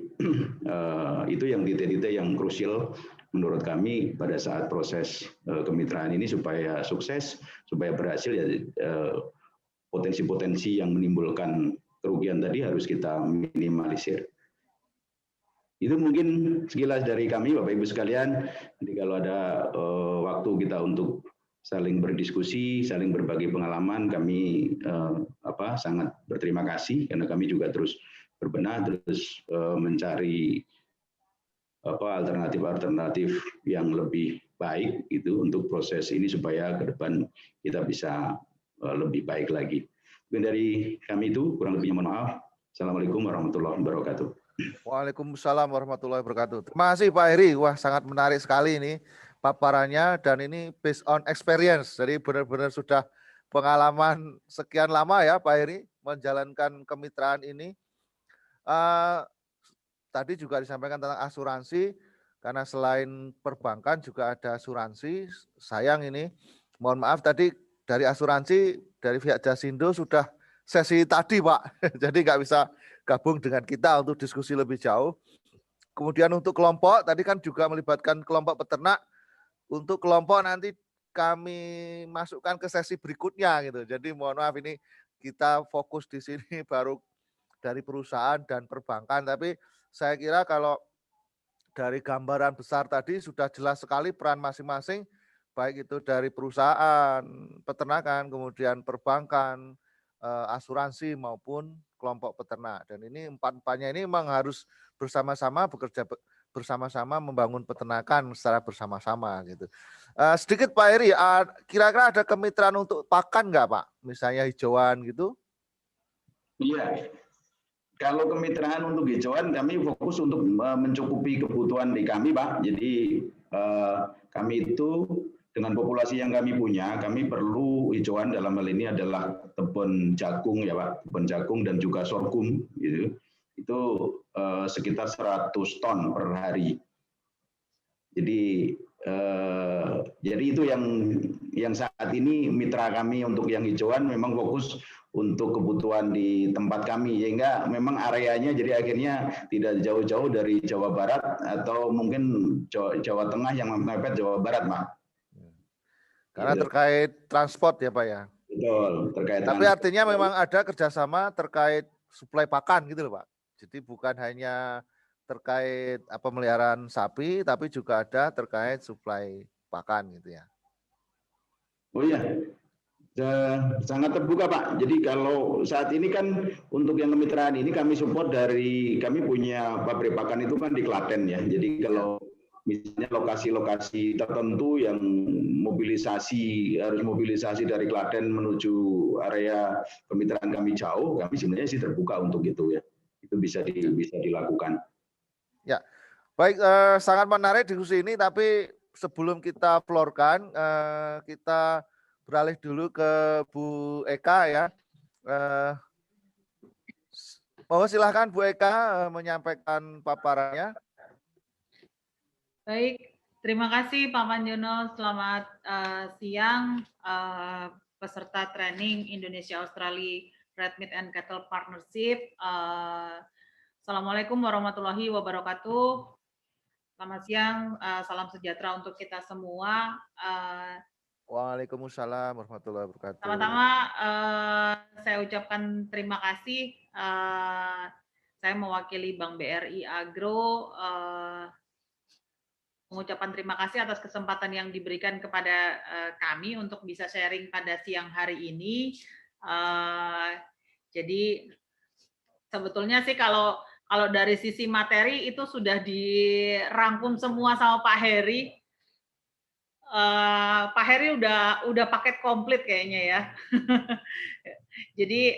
itu yang titik-titik yang krusial menurut kami pada saat proses kemitraan ini supaya sukses, supaya berhasil ya potensi-potensi yang menimbulkan kerugian tadi harus kita minimalisir. Itu mungkin sekilas dari kami Bapak Ibu sekalian. Jadi kalau ada waktu kita untuk saling berdiskusi, saling berbagi pengalaman, kami sangat berterima kasih karena kami juga terus berbenah, terus mencari alternatif yang lebih baik itu untuk proses ini supaya ke depan kita bisa lebih baik lagi. Mungkin dari kami itu kurang lebihnya mohon maaf. Assalamualaikum warahmatullahi wabarakatuh. Waalaikumsalam warahmatullahi wabarakatuh. Terima kasih Pak Heri. Wah, sangat menarik sekali ini paparannya dan ini based on experience. Jadi benar-benar sudah pengalaman sekian lama ya Pak Heri menjalankan kemitraan ini. Tadi juga disampaikan tentang asuransi, karena selain perbankan juga ada asuransi. Sayang ini, mohon maaf tadi dari asuransi, dari pihak Jasindo sudah sesi tadi Pak, jadi nggak bisa gabung dengan kita untuk diskusi lebih jauh. Kemudian untuk kelompok, tadi kan juga melibatkan kelompok peternak. Untuk kelompok nanti kami masukkan ke sesi berikutnya gitu. Jadi mohon maaf ini kita fokus di sini baru dari perusahaan dan perbankan. Tapi saya kira kalau dari gambaran besar tadi sudah jelas sekali peran masing-masing, baik itu dari perusahaan, peternakan, kemudian perbankan, asuransi maupun kelompok peternak. Dan ini empat-empatnya ini memang harus bersama-sama bekerja bersama-sama membangun peternakan secara bersama-sama gitu. Sedikit Pak Heri, kira-kira ada kemitraan untuk pakan nggak Pak? Misalnya hijauan gitu? Iya. Kalau kemitraan untuk hijauan kami fokus untuk mencukupi kebutuhan di kami Pak. Jadi kami itu dengan populasi yang kami punya, kami perlu hijauan dalam hal ini adalah tebon jagung ya Pak, tebon jagung dan juga sorghum gitu. Itu sekitar 100 ton per hari. Jadi Jadi itu yang saat ini mitra kami untuk yang hijauan memang fokus untuk kebutuhan di tempat kami, sehingga memang areanya jadi akhirnya tidak jauh-jauh dari Jawa Barat atau mungkin Jawa Tengah yang mepet Jawa Barat, Pak. Karena Gitu. terkait transport ya Pak ya. Betul, terkait Tapi transport. artinya memang ada kerjasama terkait suplai pakan gitu loh Pak. Jadi bukan hanya terkait pemeliharaan sapi, tapi juga ada terkait suplai pakan gitu ya. Oh iya, sangat terbuka Pak. Jadi kalau saat ini kan untuk yang kemitraan ini kami support dari, kami punya pabrik pakan itu kan di Klaten ya. Jadi kalau misalnya lokasi-lokasi tertentu yang harus mobilisasi dari Klaten menuju area kemitraan kami jauh, kami sebenarnya sih terbuka untuk itu ya. Itu bisa dilakukan. Ya, baik, sangat menarik diskusi ini, tapi sebelum kita florkan, kita beralih dulu ke Bu Eka ya. Mohon silahkan Bu Eka menyampaikan paparannya. Baik, terima kasih Pak Manjono. Selamat siang peserta training Indonesia Australia Red Meat and Cattle Partnership. Assalamualaikum warahmatullahi wabarakatuh. Selamat siang, salam sejahtera untuk kita semua. Waalaikumsalam warahmatullahi wabarakatuh. Pertama-tama saya ucapkan terima kasih. Saya mewakili Bank BRI Agro mengucapkan terima kasih atas kesempatan yang diberikan kepada kami untuk bisa sharing pada siang hari ini. Jadi sebetulnya sih kalau dari sisi materi itu sudah dirangkum semua sama Pak Heri. Pak Heri udah paket komplit kayaknya ya. Jadi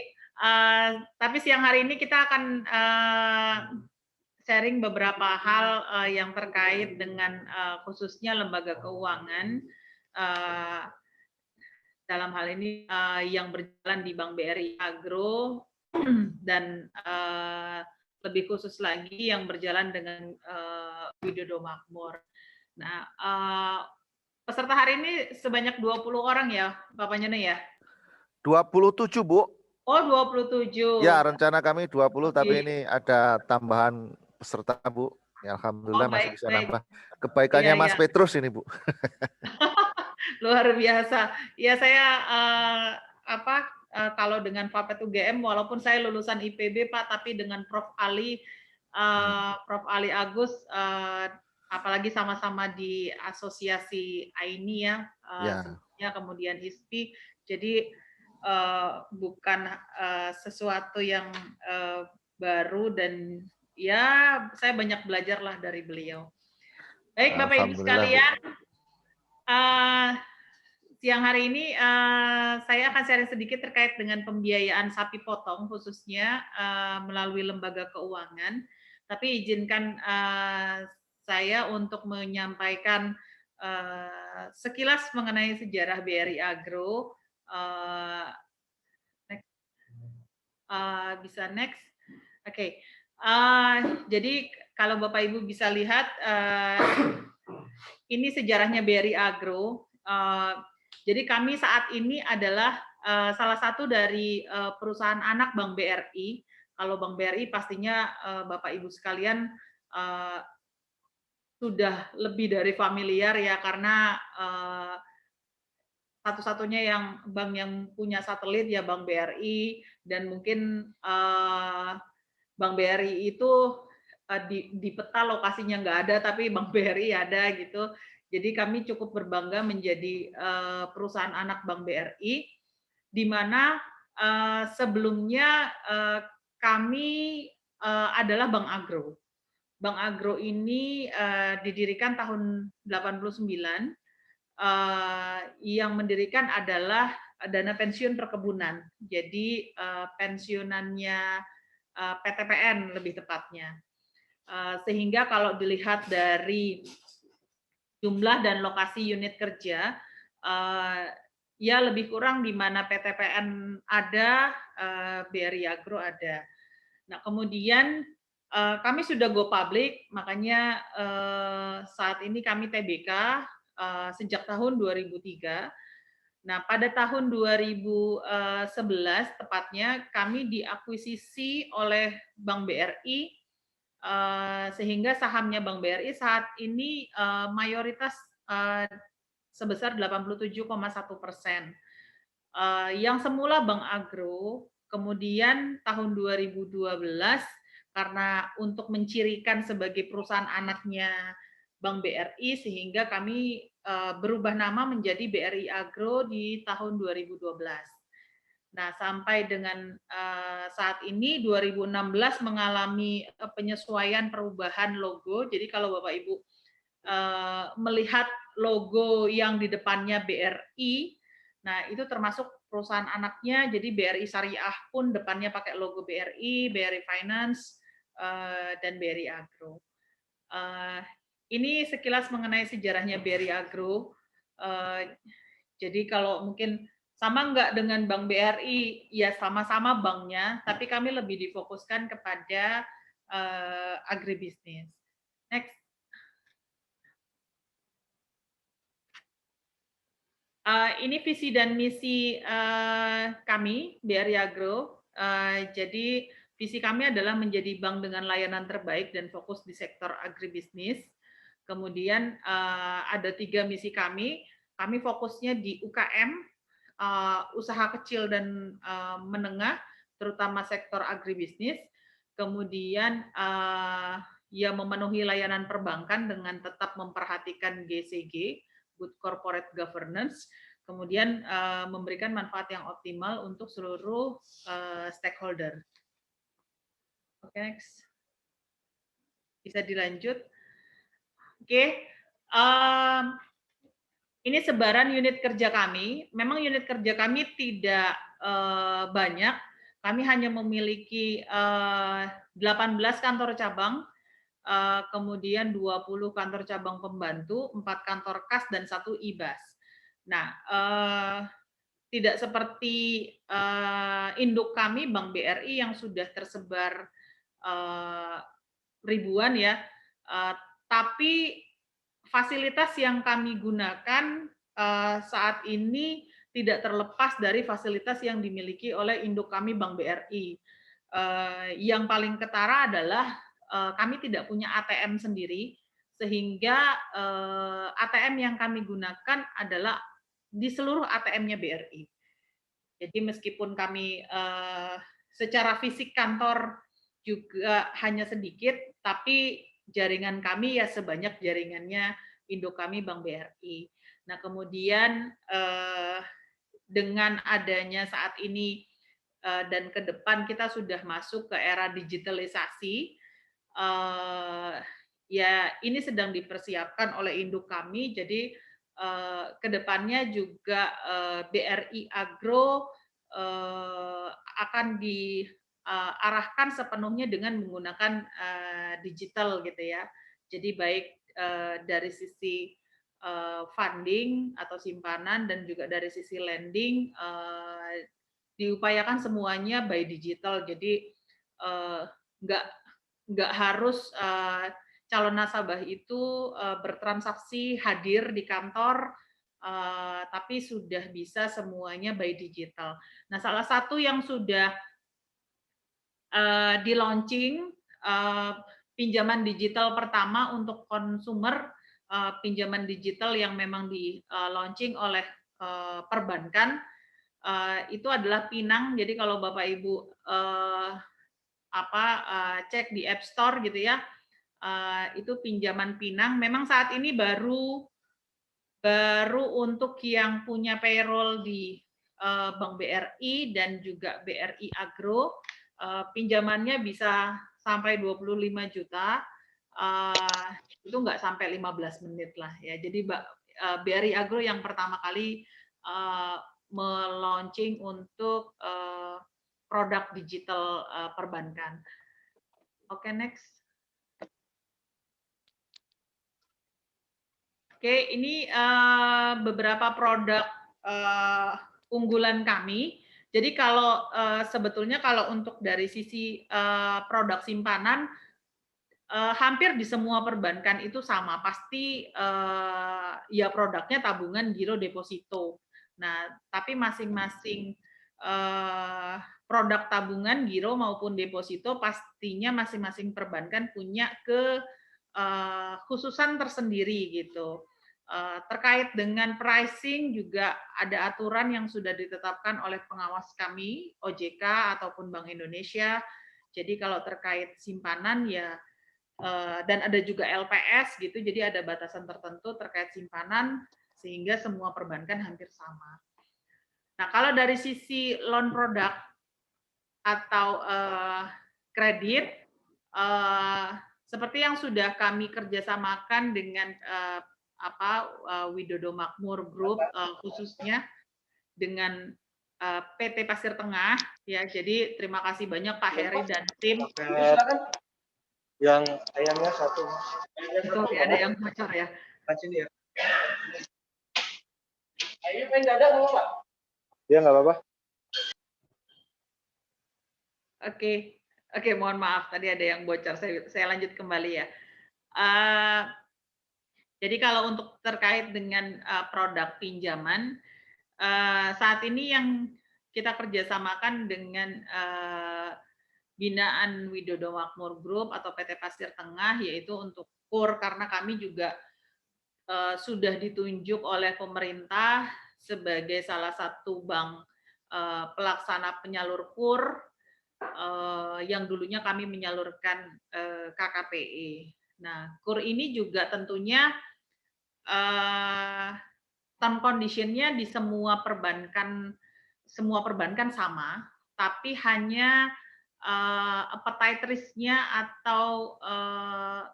tapi siang hari ini kita akan sharing beberapa hal yang terkait dengan khususnya lembaga keuangan dalam hal ini yang berjalan di Bank BRI Agro dan lebih khusus lagi yang berjalan dengan Widodo Makmur. Nah, peserta hari ini sebanyak 20 orang ya, Bapak Nyono ya? 27, Bu. Oh, 27. Ya, rencana kami 20, tapi ini ada tambahan peserta, Bu. Ya, alhamdulillah masih bisa nambah. Kebaikannya Mas Petrus ini, Bu. Luar biasa. Ya, saya kalau dengan Fapet UGM, walaupun saya lulusan IPB, Pak, tapi dengan Prof. Ali Agus, apalagi sama-sama di asosiasi AINI ya, sebelumnya kemudian ISPI, jadi bukan sesuatu yang baru dan ya saya banyak belajar lah dari beliau. Baik Bapak Ibu sekalian, siang hari ini saya akan sharing sedikit terkait dengan pembiayaan sapi potong khususnya melalui lembaga keuangan. Tapi izinkan saya untuk menyampaikan sekilas mengenai sejarah BRI Agro. Bisa next. Oke. Jadi kalau Bapak Ibu bisa lihat ini sejarahnya BRI Agro. Jadi kami saat ini adalah salah satu dari perusahaan anak Bank BRI. Kalau Bank BRI pastinya Bapak Ibu sekalian sudah lebih dari familiar ya, karena satu-satunya yang bank yang punya satelit ya Bank BRI, dan mungkin Bank BRI itu di peta lokasinya nggak ada, tapi Bank BRI ada gitu. Jadi kami cukup berbangga menjadi perusahaan anak Bank BRI, di mana sebelumnya kami adalah Bank Agro. Bank Agro ini didirikan tahun 89. Yang mendirikan adalah Dana Pensiun Perkebunan. Jadi pensiunannya PTPN lebih tepatnya. Sehingga kalau dilihat dari jumlah dan lokasi unit kerja, ya lebih kurang di mana PTPN ada, BRI Agro ada. Nah, kemudian kami sudah go public, makanya saat ini kami TBK, sejak tahun 2003. Nah, pada tahun 2011 tepatnya kami diakuisisi oleh Bank BRI, sehingga sahamnya Bank BRI saat ini mayoritas sebesar 87,1%. Yang semula Bank Agro, kemudian tahun 2012 karena untuk mencirikan sebagai perusahaan anaknya Bank BRI, sehingga kami berubah nama menjadi BRI Agro di tahun 2012. Nah, sampai dengan saat ini 2016 mengalami penyesuaian perubahan logo. Jadi kalau Bapak Ibu melihat logo yang di depannya BRI, nah itu termasuk perusahaan anaknya. Jadi BRI Syariah pun depannya pakai logo BRI, BRI Finance, dan BRI Agro. Ini sekilas mengenai sejarahnya BRI Agro. Jadi kalau mungkin sama nggak dengan Bank BRI, ya sama-sama banknya, tapi kami lebih difokuskan kepada agribisnis. Next. Ini visi dan misi kami, BRI Agro. Jadi visi kami adalah menjadi bank dengan layanan terbaik dan fokus di sektor agribisnis. Kemudian ada 3 misi kami. Kami fokusnya di UKM, usaha kecil dan menengah, terutama sektor agribisnis. Kemudian ya memenuhi layanan perbankan dengan tetap memperhatikan GCG, Good Corporate Governance, kemudian memberikan manfaat yang optimal untuk seluruh stakeholder. Oke, next. Bisa dilanjut. Oke, ini sebaran unit kerja kami. Memang unit kerja kami tidak banyak. Kami hanya memiliki 18 kantor cabang, kemudian 20 kantor cabang pembantu, 4 kantor kas, dan 1 IBAS. Nah, tidak seperti induk kami Bank BRI yang sudah tersebar ribuan ya, tapi fasilitas yang kami gunakan saat ini tidak terlepas dari fasilitas yang dimiliki oleh induk kami Bank BRI. Yang paling ketara adalah kami tidak punya ATM sendiri, sehingga ATM yang kami gunakan adalah di seluruh ATM-nya BRI. Jadi meskipun kami secara fisik kantor juga hanya sedikit, tapi jaringan kami ya sebanyak jaringannya induk kami Bank BRI. Nah, kemudian dengan adanya saat ini dan ke depan kita sudah masuk ke era digitalisasi, ya ini sedang dipersiapkan oleh induk kami. Jadi ke depannya juga BRI Agro akan diarahkan sepenuhnya dengan menggunakan digital gitu ya. Jadi baik dari sisi funding atau simpanan dan juga dari sisi lending diupayakan semuanya by digital. Jadi nggak harus calon nasabah itu bertransaksi hadir di kantor, tapi sudah bisa semuanya by digital. Nah, salah satu yang sudah di launching pinjaman digital pertama untuk konsumer, pinjaman digital yang memang di launching oleh perbankan, itu adalah Pinang. Jadi kalau Bapak Ibu cek di App Store gitu ya, itu pinjaman Pinang. Memang saat ini baru untuk yang punya payroll di Bank BRI dan juga BRI Agro, pinjamannya bisa sampai 25 juta, itu nggak sampai 15 menit lah ya. Jadi BRI Agro yang pertama kali melaunching untuk produk digital perbankan. Oke, next. Oke, ini beberapa produk unggulan kami. Jadi kalau sebetulnya kalau untuk dari sisi produk simpanan, hampir di semua perbankan itu sama, pasti ya produknya tabungan, giro, deposito. Nah, tapi masing-masing produk tabungan, giro maupun deposito pastinya masing-masing perbankan punya khususan tersendiri gitu. Terkait dengan pricing juga ada aturan yang sudah ditetapkan oleh pengawas kami, OJK ataupun Bank Indonesia. Jadi kalau terkait simpanan ya dan ada juga LPS gitu, jadi ada batasan tertentu terkait simpanan sehingga semua perbankan hampir sama. Nah, kalau dari sisi loan product atau kredit, seperti yang sudah kami kerjasamakan dengan Widodo Makmur Group khususnya dengan PT Pasir Tengah ya. Jadi terima kasih banyak Pak Heri dan tim. Yang ayamnya satu. Sorry, ada yang bocor ya. Sini ya. Ayamnya pengen dada nggak Pak? Ya nggak apa-apa. Oke, mohon maaf tadi ada yang bocor. Saya lanjut kembali ya. Jadi kalau untuk terkait dengan produk pinjaman, saat ini yang kita kerjasamakan dengan binaan Widodo Makmur Group atau PT Pasir Tengah, yaitu untuk KUR, karena kami juga sudah ditunjuk oleh pemerintah sebagai salah satu bank pelaksana penyalur KUR yang dulunya kami menyalurkan KKPE. Nah, KUR ini juga tentunya term condition-nya di semua perbankan sama, tapi hanya appetite risk-nya atau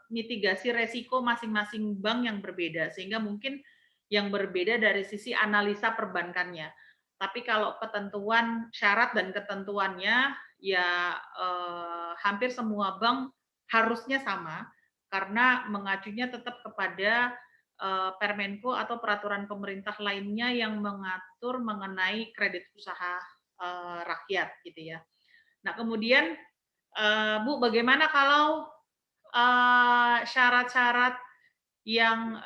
mitigasi resiko masing-masing bank yang berbeda, sehingga mungkin yang berbeda dari sisi analisa perbankannya. Tapi kalau ketentuan syarat dan ketentuannya ya hampir semua bank harusnya sama, karena mengacunya tetap kepada Permenko atau peraturan pemerintah lainnya yang mengatur mengenai kredit usaha rakyat gitu ya. Nah, kemudian Bu, bagaimana kalau syarat-syarat yang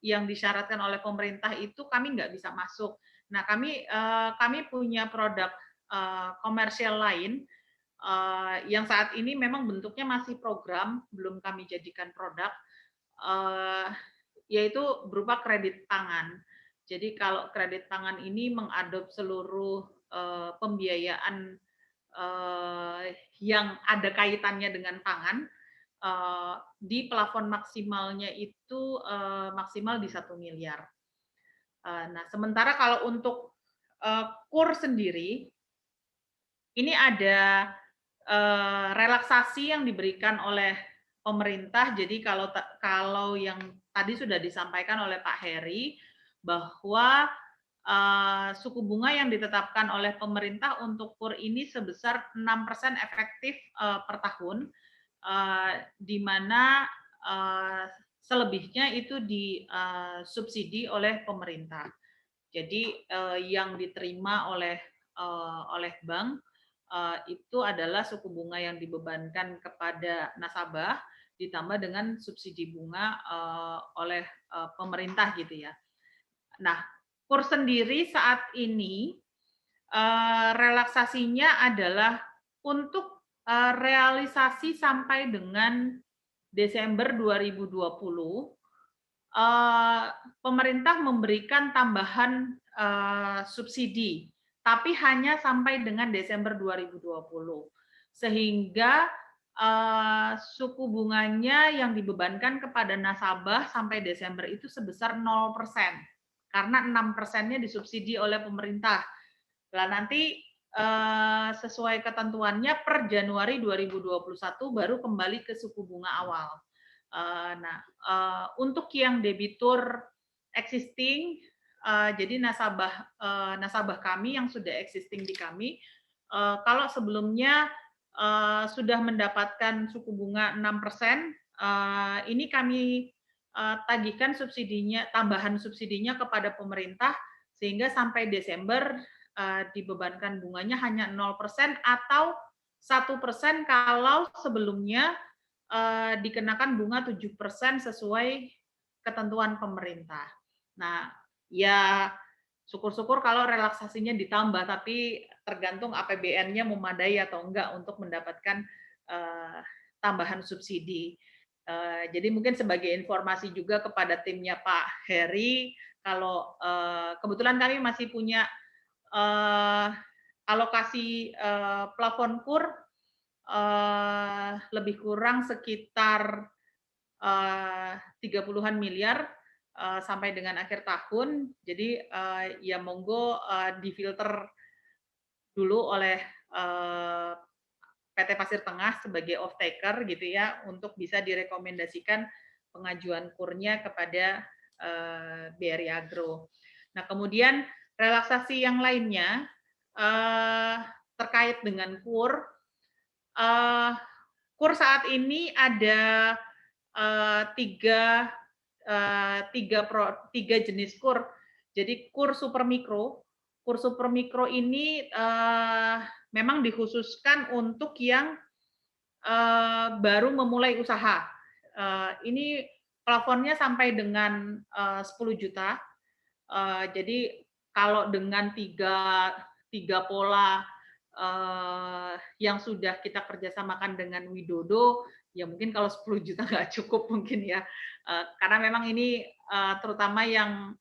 yang disyaratkan oleh pemerintah itu kami nggak bisa masuk. Nah, kami punya produk komersial lain yang saat ini memang bentuknya masih program, belum kami jadikan produk, yaitu berupa kredit pangan. Jadi kalau kredit pangan ini mengadop seluruh pembiayaan yang ada kaitannya dengan pangan, di plafon maksimalnya itu maksimal di 1 miliar. Nah, sementara kalau untuk KUR sendiri, ini ada relaksasi yang diberikan oleh pemerintah. Jadi kalau yang tadi sudah disampaikan oleh Pak Heri, bahwa suku bunga yang ditetapkan oleh pemerintah untuk KUR ini sebesar 6% efektif per tahun, di mana selebihnya itu disubsidi oleh pemerintah. Jadi yang diterima oleh bank itu adalah suku bunga yang dibebankan kepada nasabah ditambah dengan subsidi bunga oleh pemerintah gitu ya. Nah, KUR sendiri saat ini relaksasinya adalah untuk realisasi sampai dengan Desember 2020, pemerintah memberikan tambahan subsidi, tapi hanya sampai dengan Desember 2020. Sehingga suku bunganya yang dibebankan kepada nasabah sampai Desember itu sebesar 0%. Karena 6%-nya disubsidi oleh pemerintah. Nah, nanti sesuai ketentuannya per Januari 2021 baru kembali ke suku bunga awal. Untuk yang debitur existing, jadi nasabah kami yang sudah existing di kami, kalau sebelumnya sudah mendapatkan suku bunga 6%, ini kami tagihkan subsidinya, tambahan subsidinya kepada pemerintah, sehingga sampai Desember dibebankan bunganya hanya 0% atau 1% kalau sebelumnya dikenakan bunga 7% sesuai ketentuan pemerintah. Nah, ya syukur-syukur kalau relaksasinya ditambah, tapi tergantung APBN-nya memadai atau enggak untuk mendapatkan tambahan subsidi. Jadi mungkin sebagai informasi juga kepada timnya Pak Heri, kalau kebetulan kami masih punya alokasi plafon KUR lebih kurang sekitar 30-an miliar sampai dengan akhir tahun. Jadi ya monggo difilter dulu oleh PT Pasir Tengah sebagai off-taker gitu ya, untuk bisa direkomendasikan pengajuan KUR-nya kepada BRI Agro. Nah, kemudian relaksasi yang lainnya terkait dengan KUR. KUR saat ini ada tiga jenis KUR. Jadi KUR super mikro. KUR super mikro ini memang dikhususkan untuk yang baru memulai usaha. Ini plafonnya sampai dengan 10 juta. Jadi kalau dengan tiga pola yang sudah kita kerjasamakan dengan Widodo, ya mungkin kalau 10 juta nggak cukup mungkin ya, karena memang ini terutama yang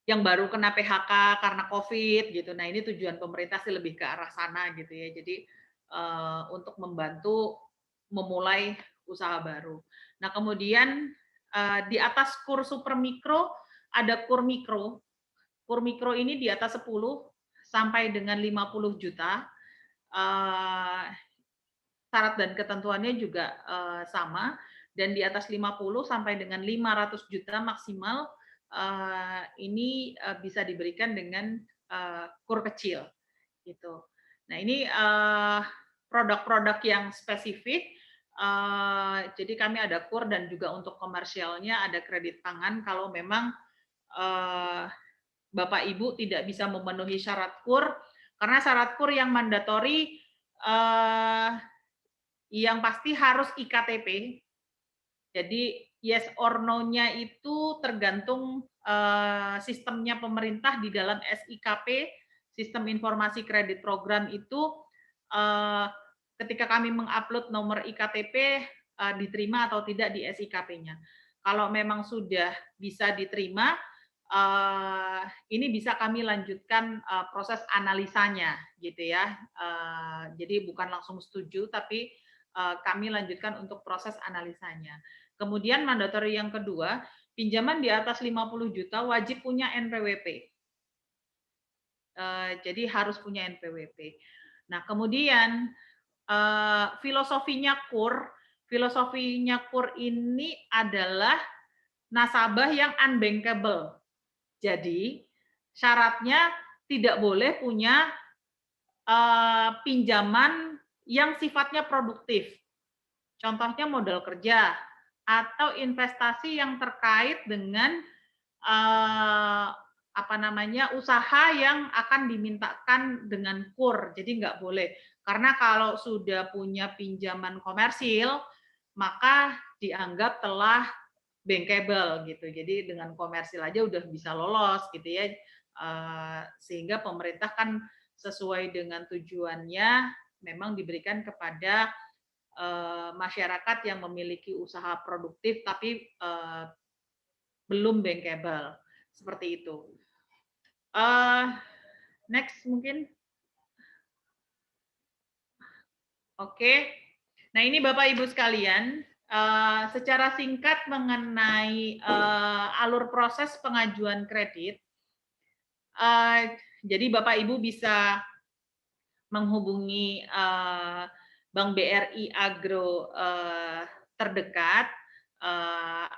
yang baru kena PHK karena COVID gitu. Nah, ini tujuan pemerintah sih lebih ke arah sana gitu ya. Jadi untuk membantu memulai usaha baru. Nah, kemudian di atas KUR super mikro ada KUR mikro. KUR mikro ini di atas 10 sampai dengan 50 juta. Syarat dan ketentuannya juga sama, dan di atas 50 sampai dengan 500 juta maksimal ini bisa diberikan dengan KUR kecil gitu. Nah, ini produk-produk yang spesifik. Jadi kami ada KUR dan juga untuk komersialnya ada kredit pangan kalau memang Bapak Ibu tidak bisa memenuhi syarat KUR, karena syarat KUR yang mandatori yang pasti harus IKTP. Jadi yes or no-nya itu tergantung sistemnya pemerintah di dalam SIKP, Sistem Informasi Kredit Program itu ketika kami mengupload nomor IKTP diterima atau tidak di SIKP-nya. Kalau memang sudah bisa diterima, ini bisa kami lanjutkan proses analisanya gitu ya. Jadi bukan langsung setuju, tapi kami lanjutkan untuk proses analisanya. Kemudian mandatori yang kedua, pinjaman di atas 50 juta wajib punya NPWP. Jadi harus punya NPWP. Nah, kemudian filosofinya KUR ini adalah nasabah yang unbankable. Jadi syaratnya tidak boleh punya pinjaman yang sifatnya produktif. Contohnya modal kerja atau investasi yang terkait dengan usaha yang akan dimintakan dengan KUR. Jadi nggak boleh. Karena kalau sudah punya pinjaman komersil, maka dianggap telah bankable gitu. Jadi dengan komersil aja udah bisa lolos gitu ya. Sehingga pemerintah kan sesuai dengan tujuannya memang diberikan kepada masyarakat yang memiliki usaha produktif tapi belum bankable, seperti itu. Next mungkin. Oke. Nah, ini Bapak Ibu sekalian, secara singkat mengenai alur proses pengajuan kredit. Jadi Bapak Ibu bisa menghubungi Bank BRI Agro terdekat,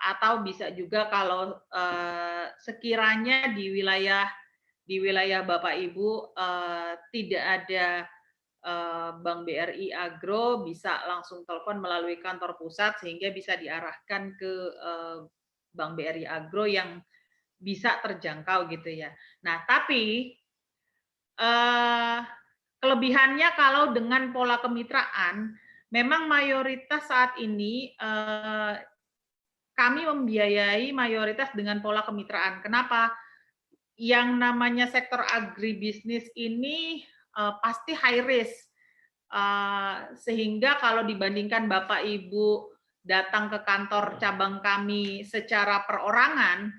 atau bisa juga kalau sekiranya di wilayah Bapak Ibu tidak ada Bank BRI Agro, bisa langsung telepon melalui kantor pusat sehingga bisa diarahkan ke Bank BRI Agro yang bisa terjangkau gitu ya. Nah, tapi kelebihannya kalau dengan pola kemitraan, memang mayoritas saat ini kami membiayai mayoritas dengan pola kemitraan. Kenapa? Yang namanya sektor agribisnis ini pasti high risk, sehingga kalau dibandingkan Bapak Ibu datang ke kantor cabang kami secara perorangan,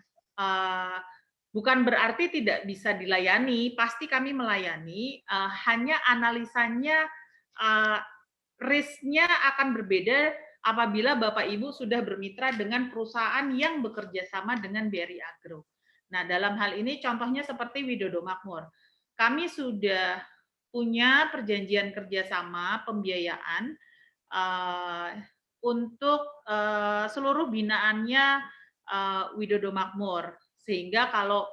bukan berarti tidak bisa dilayani, pasti kami melayani, hanya analisanya risk-nya akan berbeda apabila Bapak Ibu sudah bermitra dengan perusahaan yang bekerja sama dengan BRI Agro. Nah, dalam hal ini contohnya seperti Widodo Makmur. Kami sudah punya perjanjian kerjasama pembiayaan untuk seluruh binaannya Widodo Makmur. Sehingga kalau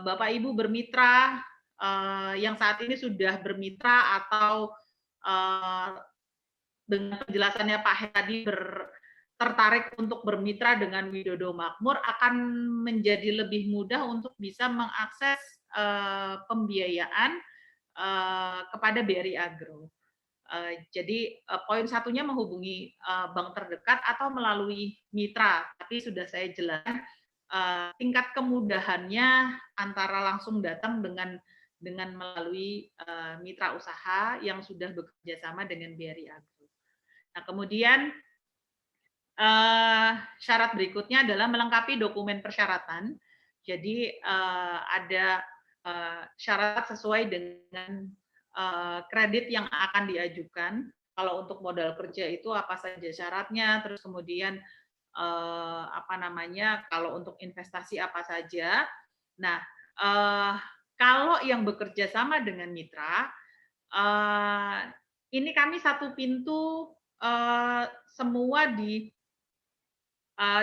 Bapak Ibu bermitra yang saat ini sudah bermitra atau dengan penjelasannya Pak Hedi tertarik untuk bermitra dengan Widodo Makmur, akan menjadi lebih mudah untuk bisa mengakses pembiayaan kepada BRI Agro. Jadi poin satunya menghubungi bank terdekat atau melalui mitra, tapi sudah saya jelaskan tingkat kemudahannya antara langsung datang dengan melalui mitra usaha yang sudah bekerja sama dengan BRI Agro. Nah, kemudian syarat berikutnya adalah melengkapi dokumen persyaratan. Jadi ada syarat sesuai dengan kredit yang akan diajukan. Kalau untuk modal kerja itu apa saja syaratnya, terus kemudian kalau untuk investasi apa saja. Nah, kalau yang bekerja sama dengan mitra, ini kami satu pintu semua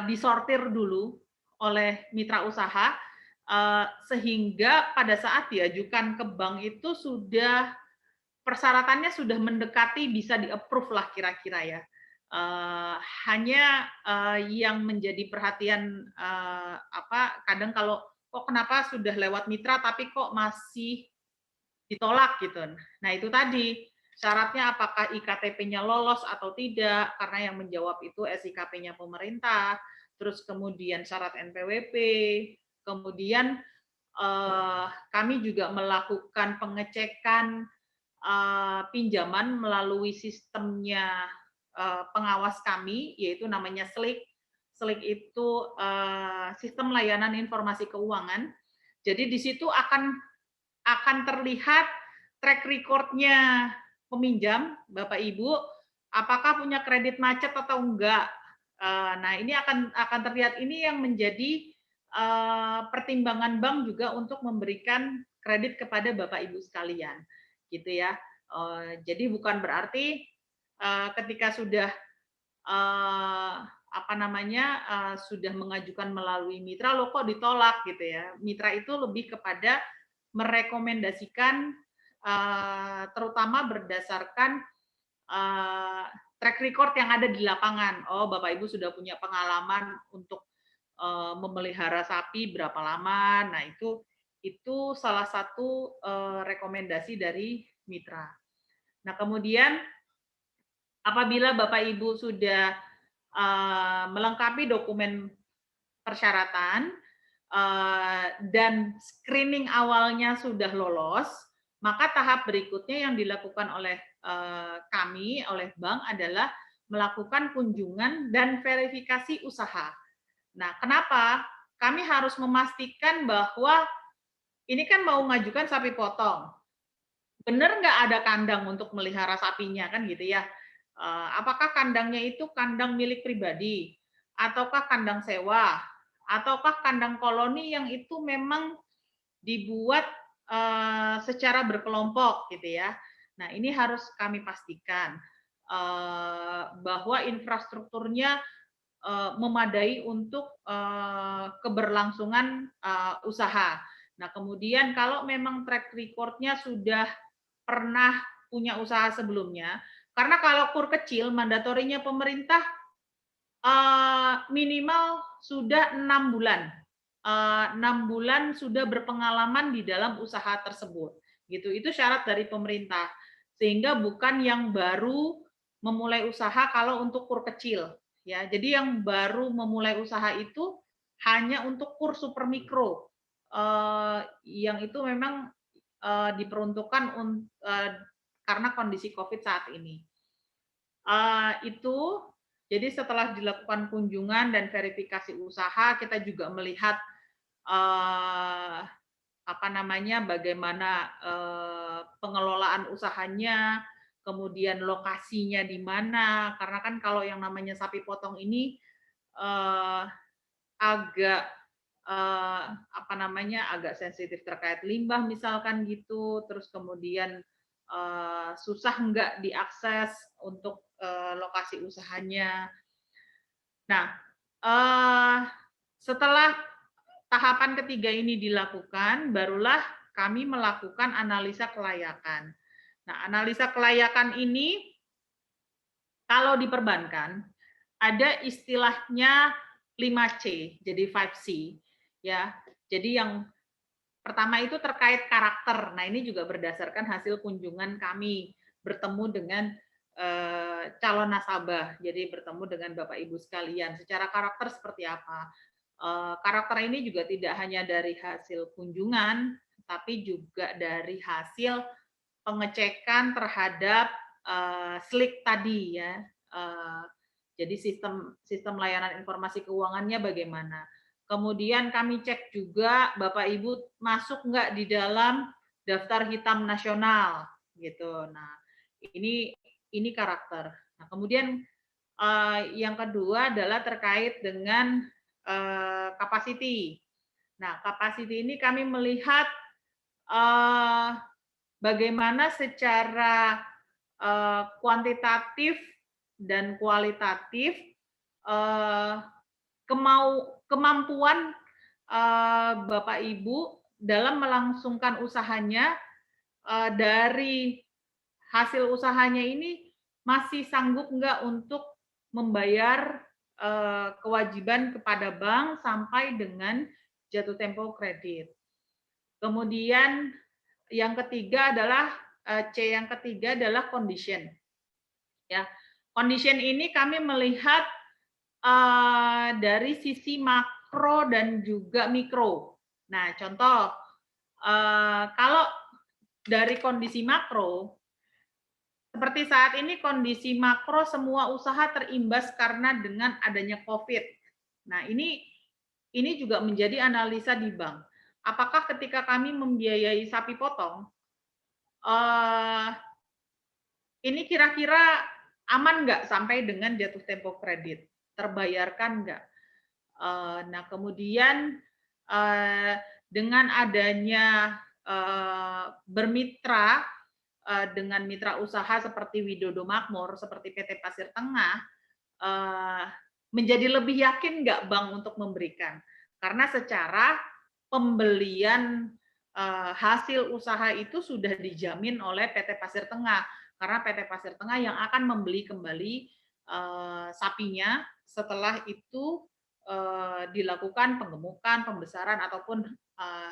disortir dulu oleh mitra usaha, sehingga pada saat diajukan ke bank itu sudah persyaratannya sudah mendekati bisa di-approve lah kira-kira ya. Hanya yang menjadi perhatian kadang kalau kok kenapa sudah lewat mitra tapi kok masih ditolak gitu. Nah, itu tadi syaratnya apakah IKTP-nya lolos atau tidak, karena yang menjawab itu SIKP-nya pemerintah, terus kemudian syarat NPWP, kemudian kami juga melakukan pengecekan pinjaman melalui sistemnya pengawas kami, yaitu namanya SLIK. SLIK itu Sistem Layanan Informasi Keuangan. Jadi di situ akan terlihat track record-nya peminjam, Bapak Ibu, apakah punya kredit macet atau enggak. Nah, ini akan terlihat, ini yang menjadi pertimbangan bank juga untuk memberikan kredit kepada Bapak Ibu sekalian, gitu ya. Jadi bukan berarti ketika sudah sudah mengajukan melalui mitra lo kok ditolak gitu ya. Mitra itu lebih kepada merekomendasikan terutama berdasarkan track record yang ada di lapangan. Oh, Bapak Ibu sudah punya pengalaman untuk memelihara sapi berapa lama. Nah, itu salah satu rekomendasi dari mitra. Nah, kemudian apabila Bapak Ibu sudah melengkapi dokumen persyaratan dan screening awalnya sudah lolos, maka tahap berikutnya yang dilakukan oleh kami, oleh bank adalah melakukan kunjungan dan verifikasi usaha. Nah, kenapa? Kami harus memastikan bahwa ini kan mau mengajukan sapi potong. Benar nggak ada kandang untuk melihara sapinya kan gitu ya? Apakah kandangnya itu kandang milik pribadi, ataukah kandang sewa, ataukah kandang koloni yang itu memang dibuat secara berkelompok gitu ya. Nah, ini harus kami pastikan bahwa infrastrukturnya memadai untuk keberlangsungan usaha. Nah, kemudian kalau memang track record-nya sudah pernah punya usaha sebelumnya, karena kalau kur kecil mandatorinya pemerintah minimal sudah 6 bulan 6 bulan sudah berpengalaman di dalam usaha tersebut. Gitu. Itu syarat dari pemerintah. Sehingga bukan yang baru memulai usaha kalau untuk kur kecil. Ya, jadi yang baru memulai usaha itu hanya untuk kur super mikro. Yang itu memang diperuntukkan karena kondisi COVID saat ini. Itu jadi setelah dilakukan kunjungan dan verifikasi usaha, kita juga melihat bagaimana pengelolaan usahanya, kemudian lokasinya di mana, karena kan kalau yang namanya sapi potong ini agak agak sensitif terkait limbah misalkan gitu, terus kemudian susah nggak diakses untuk lokasi usahanya. Nah, setelah tahapan ketiga ini dilakukan, barulah kami melakukan analisa kelayakan. Nah, analisa kelayakan ini kalau di perbankan ada istilahnya 5C, jadi 5C ya. Jadi yang pertama itu terkait karakter. Nah, ini juga berdasarkan hasil kunjungan kami bertemu dengan calon nasabah. Jadi bertemu dengan Bapak Ibu sekalian. Secara karakter seperti apa? Karakter ini juga tidak hanya dari hasil kunjungan, tapi juga dari hasil pengecekan terhadap SLIC tadi ya. Jadi sistem layanan informasi keuangannya bagaimana. Kemudian kami cek juga Bapak Ibu masuk nggak di dalam daftar hitam nasional gitu. Nah, ini karakter. Nah, kemudian yang kedua adalah terkait dengan capacity. Nah, capacity ini kami melihat bagaimana secara kuantitatif dan kualitatif kemampuan Bapak Ibu dalam melangsungkan usahanya dari hasil usahanya ini masih sanggup nggak untuk membayar kewajiban kepada bank sampai dengan jatuh tempo kredit. Kemudian yang ketiga adalah C yang ketiga adalah condition. Ya, condition ini kami melihat dari sisi makro dan juga mikro. Nah, contoh kalau dari kondisi makro, seperti saat ini kondisi makro semua usaha terimbas karena dengan adanya COVID. Nah, ini juga menjadi analisa di bank. Apakah ketika kami membiayai sapi potong, ini kira-kira aman nggak sampai dengan jatuh tempo kredit? Terbayarkan nggak? Nah, kemudian dengan adanya bermitra dengan mitra usaha seperti Widodo Makmur, seperti PT Pasir Tengah, menjadi lebih yakin nggak bank untuk memberikan? Karena secara pembelian hasil usaha itu sudah dijamin oleh PT Pasir Tengah, karena PT Pasir Tengah yang akan membeli kembali sapinya setelah itu dilakukan penggemukan, pembesaran ataupun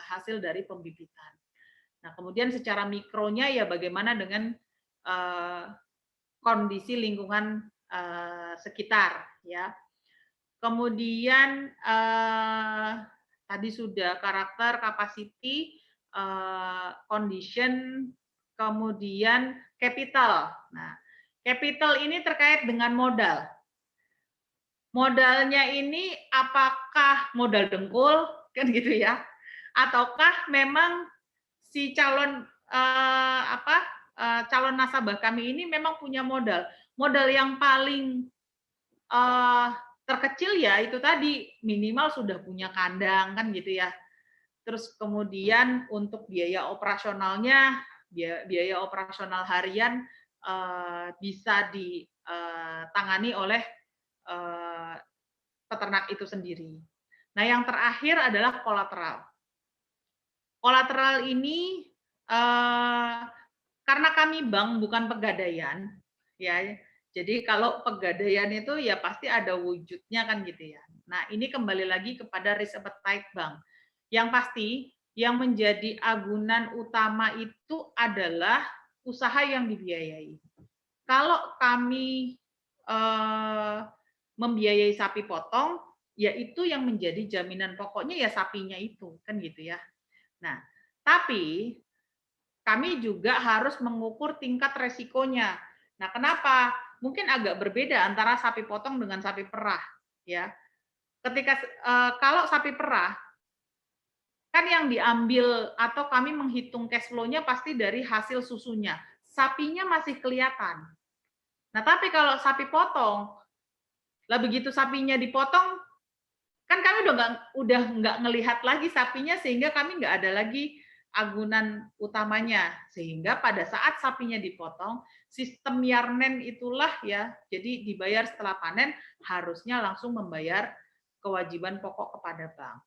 hasil dari pembibitan. Nah, kemudian secara mikronya ya bagaimana dengan kondisi lingkungan sekitar ya. Kemudian tadi sudah karakter, capacity, condition, kemudian capital. Nah, capital ini terkait dengan modal. Modalnya ini apakah modal dengkul kan gitu ya, ataukah memang si calon calon nasabah kami ini memang punya modal yang paling terkecil ya itu tadi minimal sudah punya kandang kan gitu ya. Terus kemudian untuk biaya operasionalnya, biaya operasional harian bisa ditangani oleh peternak itu sendiri. Nah, yang terakhir adalah kolateral. Kolateral ini karena kami bank bukan pegadaian, ya, Jadi kalau pegadaian itu ya pasti ada wujudnya kan gitu ya. Nah, ini kembali lagi kepada risk appetite bank. Yang pasti yang menjadi agunan utama itu adalah usaha yang dibiayai. Kalau kami membiayai sapi potong, ya itu yang menjadi jaminan pokoknya ya sapinya itu, kan gitu ya. Nah, tapi kami juga harus mengukur tingkat resikonya. Nah, kenapa? Mungkin agak berbeda antara sapi potong dengan sapi perah, ya. Ketika kalau sapi perah kan yang diambil atau kami menghitung cash flow-nya pasti dari hasil susunya. Sapinya masih kelihatan. Nah, tapi kalau sapi potong, lah begitu sapinya dipotong, kan kami udah nggak ngelihat lagi sapinya sehingga kami nggak ada lagi agunan utamanya, sehingga pada saat sapinya dipotong sistem Yarnen itulah ya, jadi dibayar setelah panen harusnya langsung membayar kewajiban pokok kepada bank.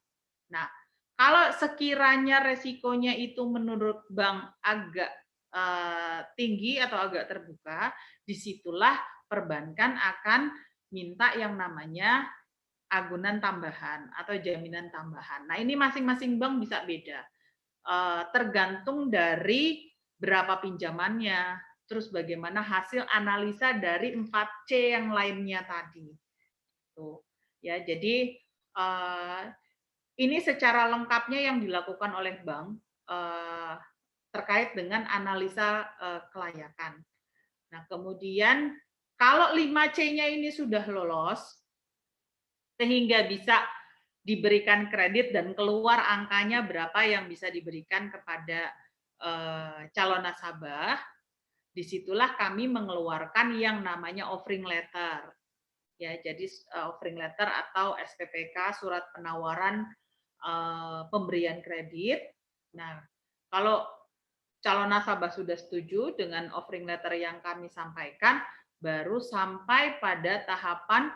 Nah, kalau sekiranya resikonya itu menurut bank agak tinggi atau agak terbuka, disitulah perbankan akan minta yang namanya agunan tambahan atau jaminan tambahan. Nah, ini masing-masing bank bisa beda. Tergantung dari berapa pinjamannya, terus bagaimana hasil analisa dari 4C yang lainnya tadi. Tuh. Ya, jadi ini secara lengkapnya yang dilakukan oleh bank terkait dengan analisa kelayakan. Nah, kemudian kalau 5C-nya ini sudah lolos, sehingga bisa diberikan kredit dan keluar angkanya berapa yang bisa diberikan kepada calon nasabah, disitulah kami mengeluarkan yang namanya offering letter. Ya, jadi offering letter atau SPPK, surat penawaran pemberian kredit. Nah, kalau calon nasabah sudah setuju dengan offering letter yang kami sampaikan, baru sampai pada tahapan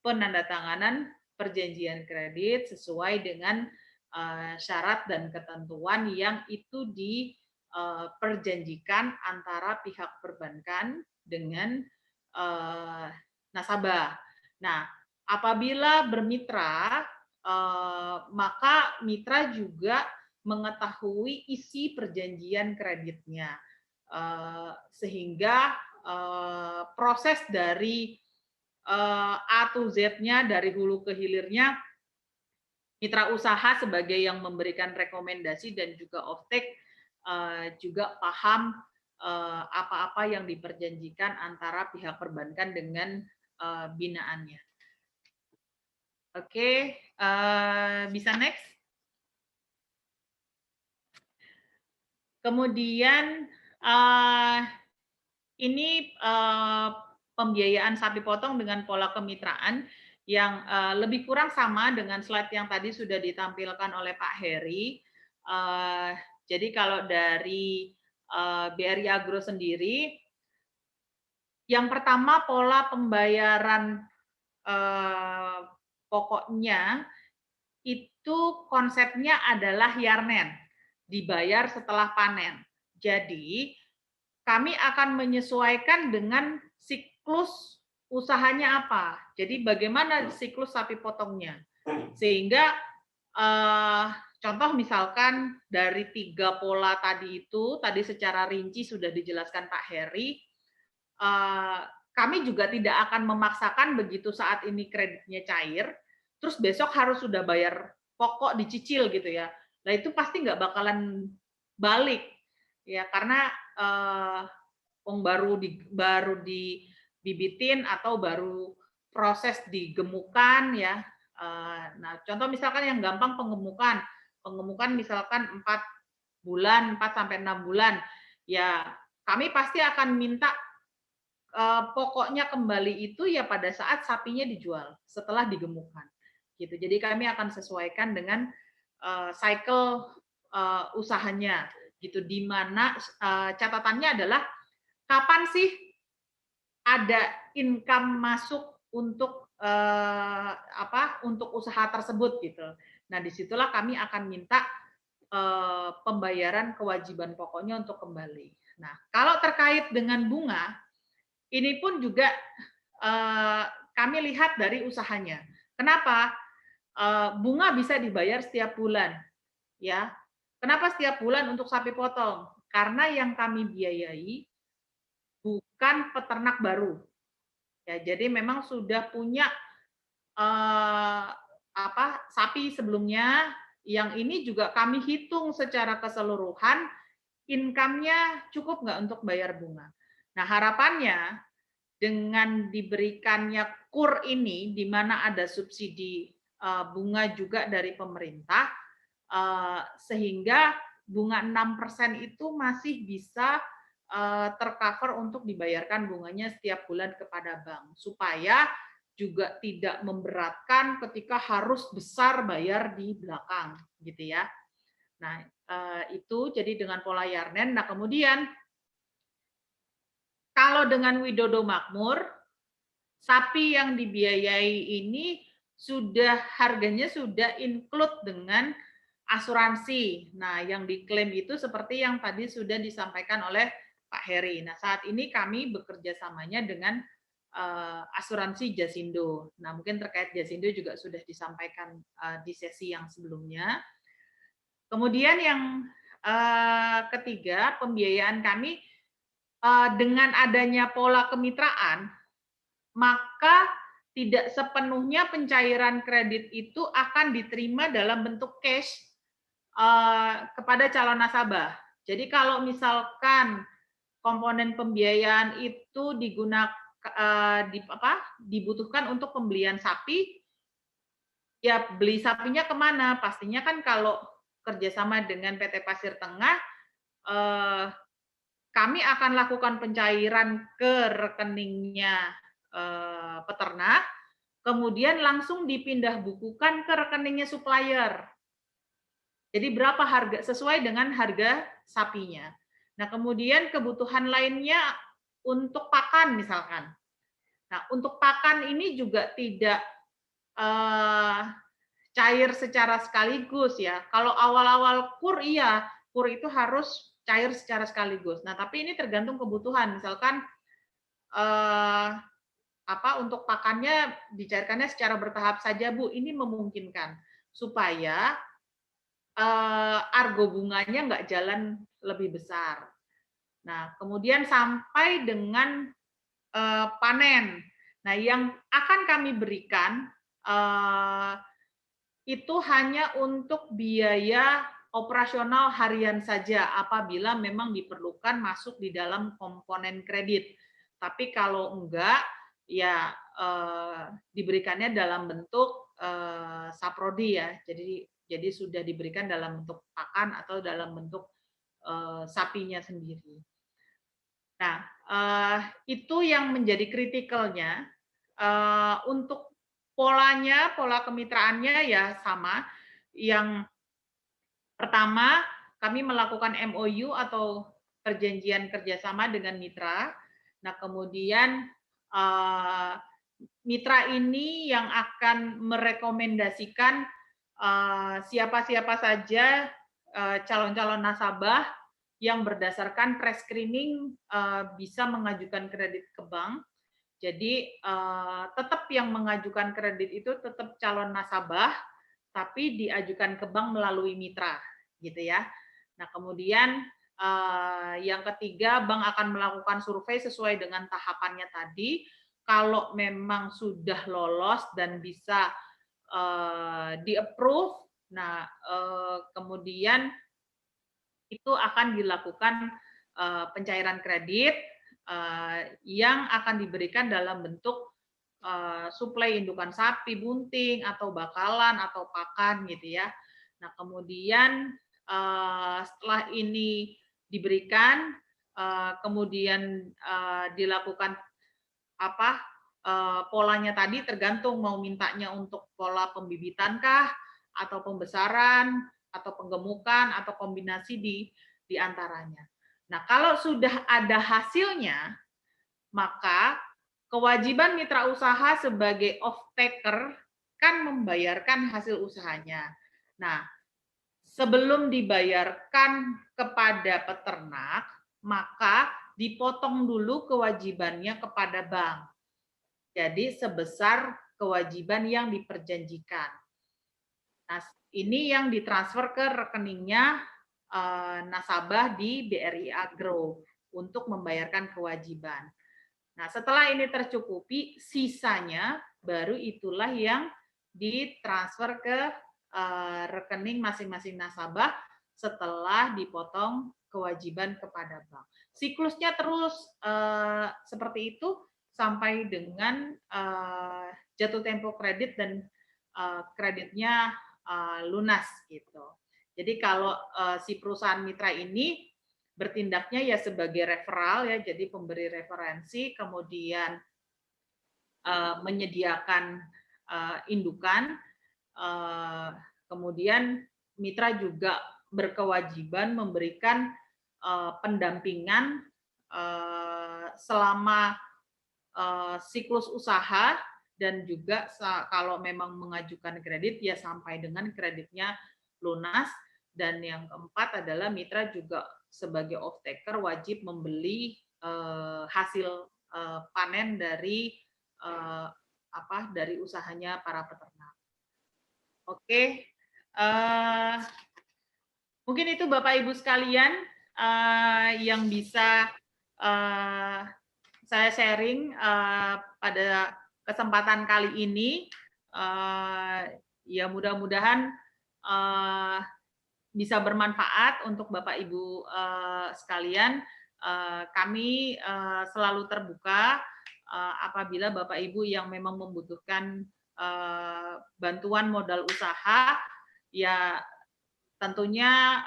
penandatanganan perjanjian kredit sesuai dengan syarat dan ketentuan yang itu diperjanjikan antara pihak perbankan dengan nasabah. Nah, apabila bermitra, maka mitra juga mengetahui isi perjanjian kreditnya, sehingga proses dari A to Z-nya, dari hulu ke hilirnya, mitra usaha sebagai yang memberikan rekomendasi dan juga offtake juga paham apa-apa yang diperjanjikan antara pihak perbankan dengan binaannya. Oke, bisa next. Kemudian ini pembiayaan sapi potong dengan pola kemitraan yang lebih kurang sama dengan slide yang tadi sudah ditampilkan oleh Pak Heri. Jadi kalau dari BRI Agro sendiri, yang pertama pola pembayaran pokoknya itu konsepnya adalah Yarnen, dibayar setelah panen. Jadi kami akan menyesuaikan dengan siklus usahanya apa. Jadi bagaimana siklus sapi potongnya. Sehingga contoh misalkan dari 3 pola tadi itu, tadi secara rinci sudah dijelaskan Pak Heri, kami juga tidak akan memaksakan begitu saat ini kreditnya cair, terus besok harus sudah bayar pokok dicicil gitu ya. Nah itu pasti nggak bakalan balik ya, karena baru dibibitin atau baru proses digemukan ya. Nah contoh misalkan yang gampang pengemukan misalkan 4 bulan, 4 sampai 6 bulan, ya kami pasti akan minta pokoknya kembali itu ya pada saat sapinya dijual setelah digemukan gitu. Jadi kami akan sesuaikan dengan cycle usahanya gitu, di mana catatannya adalah kapan sih ada income masuk untuk untuk usaha tersebut gitu. Nah disitulah kami akan minta pembayaran kewajiban pokoknya untuk kembali. Nah kalau terkait dengan bunga, ini pun juga kami lihat dari usahanya. Kenapa? Bunga bisa dibayar setiap bulan, ya. Kenapa setiap bulan untuk sapi potong? Karena yang kami biayai bukan peternak baru. Ya, jadi memang sudah punya sapi sebelumnya, yang ini juga kami hitung secara keseluruhan income-nya cukup nggak untuk bayar bunga. Nah, harapannya dengan diberikannya KUR ini, di mana ada subsidi bunga juga dari pemerintah, sehingga bunga 6% itu masih bisa tercover untuk dibayarkan bunganya setiap bulan kepada bank, supaya juga tidak memberatkan ketika harus besar bayar di belakang, gitu ya. Nah, itu jadi dengan pola Yarnen. Nah, kemudian kalau dengan Widodo Makmur, sapi yang dibiayai ini harganya sudah include dengan asuransi. Nah, yang diklaim itu seperti yang tadi sudah disampaikan oleh Pak Heri. Nah, saat ini kami bekerja samanya dengan asuransi Jasindo. Nah, mungkin terkait Jasindo juga sudah disampaikan di sesi yang sebelumnya. Kemudian yang ketiga, pembiayaan kami dengan adanya pola kemitraan, maka tidak sepenuhnya pencairan kredit itu akan diterima dalam bentuk cash kepada calon nasabah. Jadi kalau misalkan komponen pembiayaan itu dibutuhkan untuk pembelian sapi, ya beli sapinya kemana? Pastinya kan kalau kerjasama dengan PT Pasir Tengah, kami akan lakukan pencairan ke rekeningnya peternak, kemudian langsung dipindah bukukan ke rekeningnya supplier. Jadi berapa harga sesuai dengan harga sapinya. Nah, kemudian kebutuhan lainnya untuk pakan misalkan. Nah, untuk pakan ini juga tidak cair secara sekaligus ya. Kalau awal-awal KUR iya, KUR itu harus cair secara sekaligus. Nah, tapi ini tergantung kebutuhan. Misalkan untuk pakannya dicairkannya secara bertahap saja, Bu. Ini memungkinkan supaya argo bunganya nggak jalan lebih besar. Nah, kemudian sampai dengan panen. Nah, yang akan kami berikan itu hanya untuk biaya operasional harian saja apabila memang diperlukan masuk di dalam komponen kredit. Tapi kalau enggak, ya diberikannya dalam bentuk saprodi ya. Jadi sudah diberikan dalam bentuk pakan atau dalam bentuk sapinya sendiri. Nah, itu yang menjadi kritikalnya. Untuk pola kemitraannya ya sama. Yang pertama, kami melakukan MOU atau perjanjian kerjasama dengan mitra. Nah, kemudian mitra ini yang akan merekomendasikan siapa-siapa saja calon-calon nasabah yang berdasarkan pre-screening bisa mengajukan kredit ke bank. Jadi tetap yang mengajukan kredit itu tetap calon nasabah, tapi diajukan ke bank melalui mitra, gitu ya. Nah, kemudian yang ketiga, bank akan melakukan survei sesuai dengan tahapannya tadi. Kalau memang sudah lolos dan bisa di-approve, nah kemudian itu akan dilakukan pencairan kredit yang akan diberikan dalam bentuk suplai indukan sapi, bunting, atau bakalan, atau pakan gitu ya. Nah, kemudian setelah ini diberikan, kemudian dilakukan polanya tadi tergantung mau mintanya untuk pola pembibitankah, atau pembesaran, atau penggemukan, atau kombinasi di antaranya. Nah, kalau sudah ada hasilnya, maka kewajiban mitra usaha sebagai off-taker kan membayarkan hasil usahanya. Nah, sebelum dibayarkan kepada peternak, maka dipotong dulu kewajibannya kepada bank. Jadi sebesar kewajiban yang diperjanjikan. Nah, ini yang ditransfer ke rekeningnya nasabah di BRI Agro untuk membayarkan kewajiban. Nah, setelah ini tercukupi, sisanya baru itulah yang ditransfer ke rekening masing-masing nasabah setelah dipotong kewajiban kepada bank. Siklusnya terus seperti itu sampai dengan jatuh tempo kredit dan kreditnya lunas gitu. Jadi kalau si perusahaan mitra ini bertindaknya ya sebagai referral ya, jadi pemberi referensi, kemudian menyediakan indukan, kemudian mitra juga berkewajiban memberikan pendampingan selama siklus usaha, dan juga kalau memang mengajukan kredit ya sampai dengan kreditnya lunas. Dan yang keempat adalah mitra juga sebagai off-taker wajib membeli hasil panen dari dari usahanya para peternak. Oke, mungkin itu Bapak Ibu sekalian yang bisa saya sharing pada kesempatan kali ini. Ya mudah-mudahan bisa bermanfaat untuk Bapak Ibu sekalian. Kami selalu terbuka apabila Bapak Ibu yang memang membutuhkan bantuan modal usaha, ya tentunya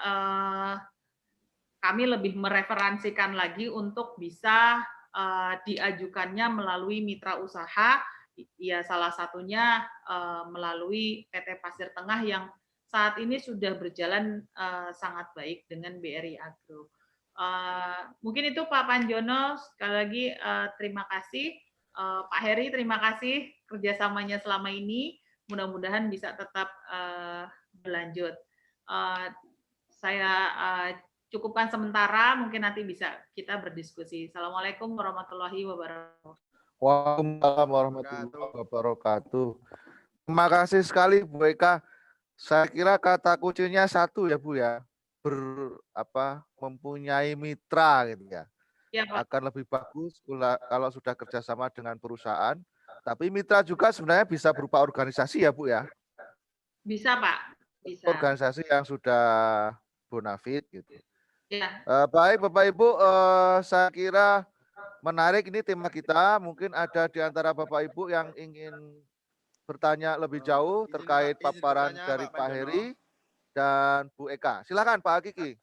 kami lebih mereferensikan lagi untuk bisa diajukannya melalui mitra usaha, ya salah satunya melalui PT Pasir Tengah yang saat ini sudah berjalan sangat baik dengan BRI Agro. Mungkin itu Pak Panjono, sekali lagi terima kasih. Pak Heri, terima kasih kerjasamanya selama ini. Mudah-mudahan bisa tetap berlanjut. Saya cukupkan sementara, mungkin nanti bisa kita berdiskusi. Assalamualaikum warahmatullahi wabarakatuh. Waalaikumsalam warahmatullahi wabarakatuh. Terima kasih sekali Bu Eka. Saya kira kata kuncinya satu ya Bu ya, mempunyai mitra gitu ya. Ya, Pak. Akan lebih bagus kalau sudah kerjasama dengan perusahaan. Tapi mitra juga sebenarnya bisa berupa organisasi ya Bu ya. Bisa Pak, bisa. Organisasi yang sudah bonafit gitu. Ya. Baik Bapak Ibu, saya kira menarik ini tema kita. Mungkin ada di antara Bapak Ibu yang ingin bertanya lebih jauh terkait paparan dari Pak Heri dan Bu Eka. Silakan Pak Kiki.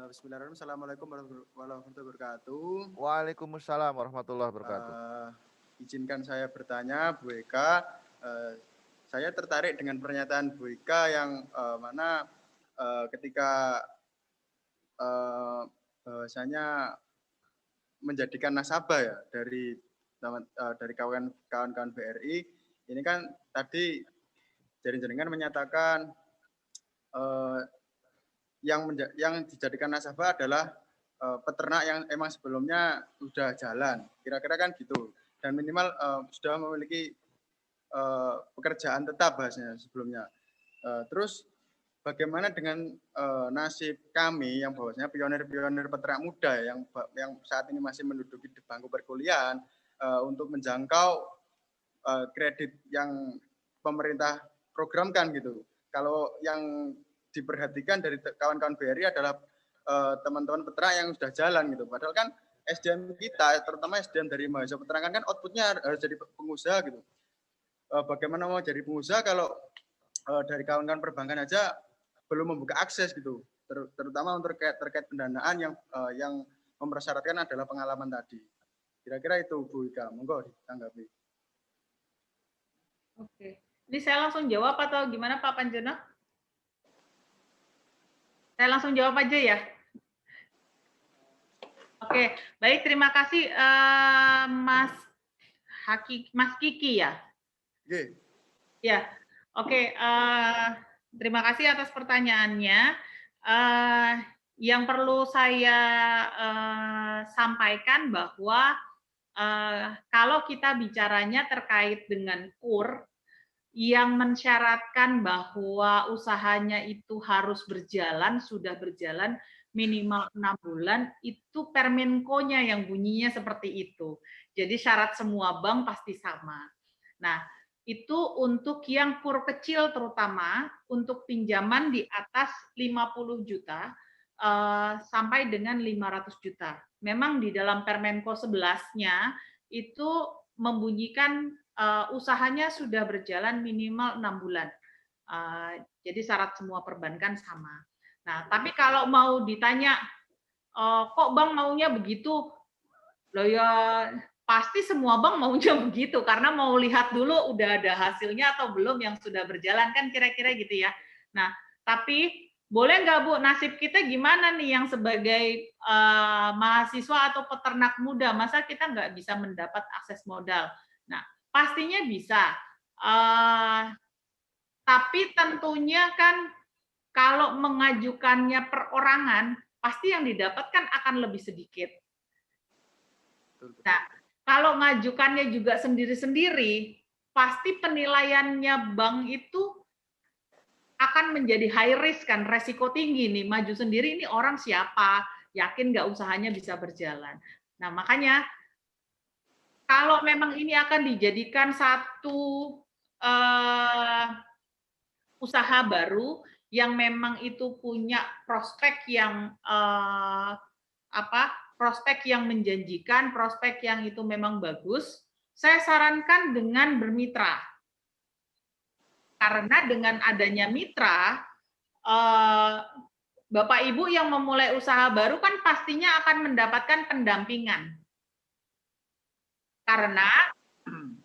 Bismillahirrahmanirrahim. Assalamualaikum warahmatullahi wabarakatuh. Waalaikumsalam warahmatullahi wabarakatuh. Izinkan saya bertanya, Bu Eka. Saya tertarik dengan pernyataan Bu Eka yang mana ketika bahwasanya menjadikan nasabah ya dari kawan-kawan BRI. Ini kan tadi jaring-jaringan menyatakan yang dijadikan nasabah adalah peternak yang emang sebelumnya sudah jalan. Kira-kira kan gitu. Dan minimal sudah memiliki pekerjaan tetap bahasanya sebelumnya. Terus bagaimana dengan nasib kami yang bahwasanya pionir-pionir peternak muda yang saat ini masih menduduki di bangku perkuliahan untuk menjangkau kredit yang pemerintah programkan gitu. Kalau yang diperhatikan dari kawan-kawan BRI adalah teman-teman peternak yang sudah jalan gitu. Padahal kan SDM kita, terutama SDM dari mahasiswa peternakan kan outputnya harus jadi pengusaha gitu. Bagaimana mau jadi pengusaha kalau dari kawan-kawan perbankan aja belum membuka akses gitu, terutama untuk terkait pendanaan yang mempersyaratkan adalah pengalaman tadi. Kira-kira itu Bu Ika, monggo ditanggapi. Oke, ini saya langsung jawab atau gimana Pak Panjono? Saya langsung jawab aja ya. Oke, baik, terima kasih Mas Kiki ya. Oke. Ya, oke. Terima kasih atas pertanyaannya. yang perlu saya sampaikan bahwa kalau kita bicaranya terkait dengan KUR yang mensyaratkan bahwa usahanya itu harus berjalan, sudah berjalan minimal 6 bulan, itu Permenko-nya yang bunyinya seperti itu. Jadi syarat semua bank pasti sama. Nah, itu untuk yang KUR kecil terutama, untuk pinjaman di atas 50 juta sampai dengan 500 juta. Memang di dalam Permenko 11-nya itu membunyikan usahanya sudah berjalan minimal 6 bulan. Jadi syarat semua perbankan sama. Nah, tapi kalau mau ditanya, kok bank maunya begitu? Loh ya pasti semua bank maunya begitu, karena mau lihat dulu udah ada hasilnya atau belum yang sudah berjalan, kan kira-kira gitu ya. Nah, tapi boleh nggak Bu, nasib kita gimana nih yang sebagai mahasiswa atau peternak muda, masa kita nggak bisa mendapat akses modal? Nah, pastinya bisa. Tapi tentunya kan kalau mengajukannya perorangan, pasti yang didapatkan akan lebih sedikit. Nah, kalau ngajukannya juga sendiri-sendiri, pasti penilaiannya bank itu akan menjadi high risk kan, resiko tinggi nih, maju sendiri ini orang siapa, yakin nggak usahanya bisa berjalan. Nah, makanya kalau memang ini akan dijadikan satu usaha baru yang memang itu punya prospek yang prospek yang menjanjikan, prospek yang itu memang bagus, saya sarankan dengan bermitra. Karena dengan adanya mitra, Bapak Ibu yang memulai usaha baru kan pastinya akan mendapatkan pendampingan. Karena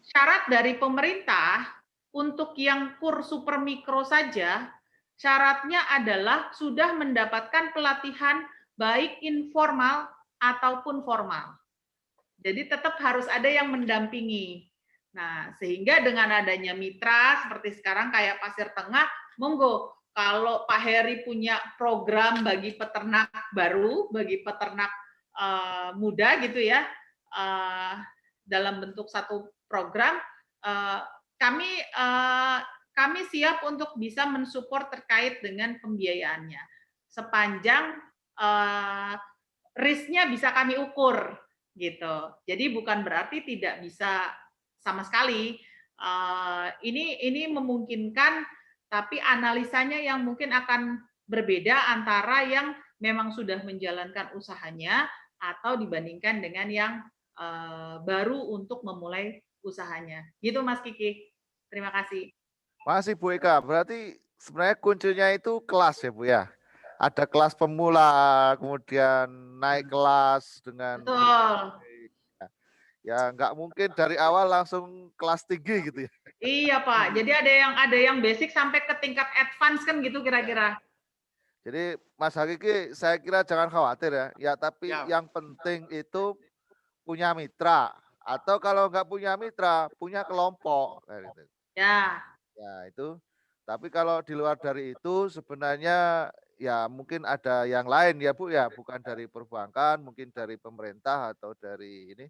syarat dari pemerintah untuk yang KUR super mikro saja, syaratnya adalah sudah mendapatkan pelatihan baik informal ataupun formal. Jadi tetap harus ada yang mendampingi. Nah, sehingga dengan adanya mitra seperti sekarang kayak Pasir Tengah, monggo kalau Pak Heri punya program bagi peternak baru, bagi peternak muda gitu ya, dalam bentuk satu program, kami siap untuk bisa mensupport terkait dengan pembiayaannya. Sepanjang risk-nya bisa kami ukur gitu. Jadi bukan berarti tidak bisa sama sekali. Ini memungkinkan, tapi analisanya yang mungkin akan berbeda antara yang memang sudah menjalankan usahanya atau dibandingkan dengan yang baru untuk memulai usahanya. Gitu Mas Kiki. Terima kasih. Masih Bu Eka, berarti sebenarnya kuncinya itu kelas ya Bu ya? Ada kelas pemula, kemudian naik kelas dengan Betul. ya nggak mungkin dari awal langsung kelas tinggi gitu ya. Iya Pak, jadi ada yang basic sampai ke tingkat advance kan gitu kira-kira. Jadi Mas Hakiki saya kira jangan khawatir ya. Ya tapi Ya. yang penting itu punya mitra atau kalau nggak punya mitra punya kelompok kayak gitu. Ya. Ya itu. Tapi kalau di luar dari itu sebenarnya ya mungkin ada yang lain ya Bu ya, bukan dari perbankan, mungkin dari pemerintah atau dari ini.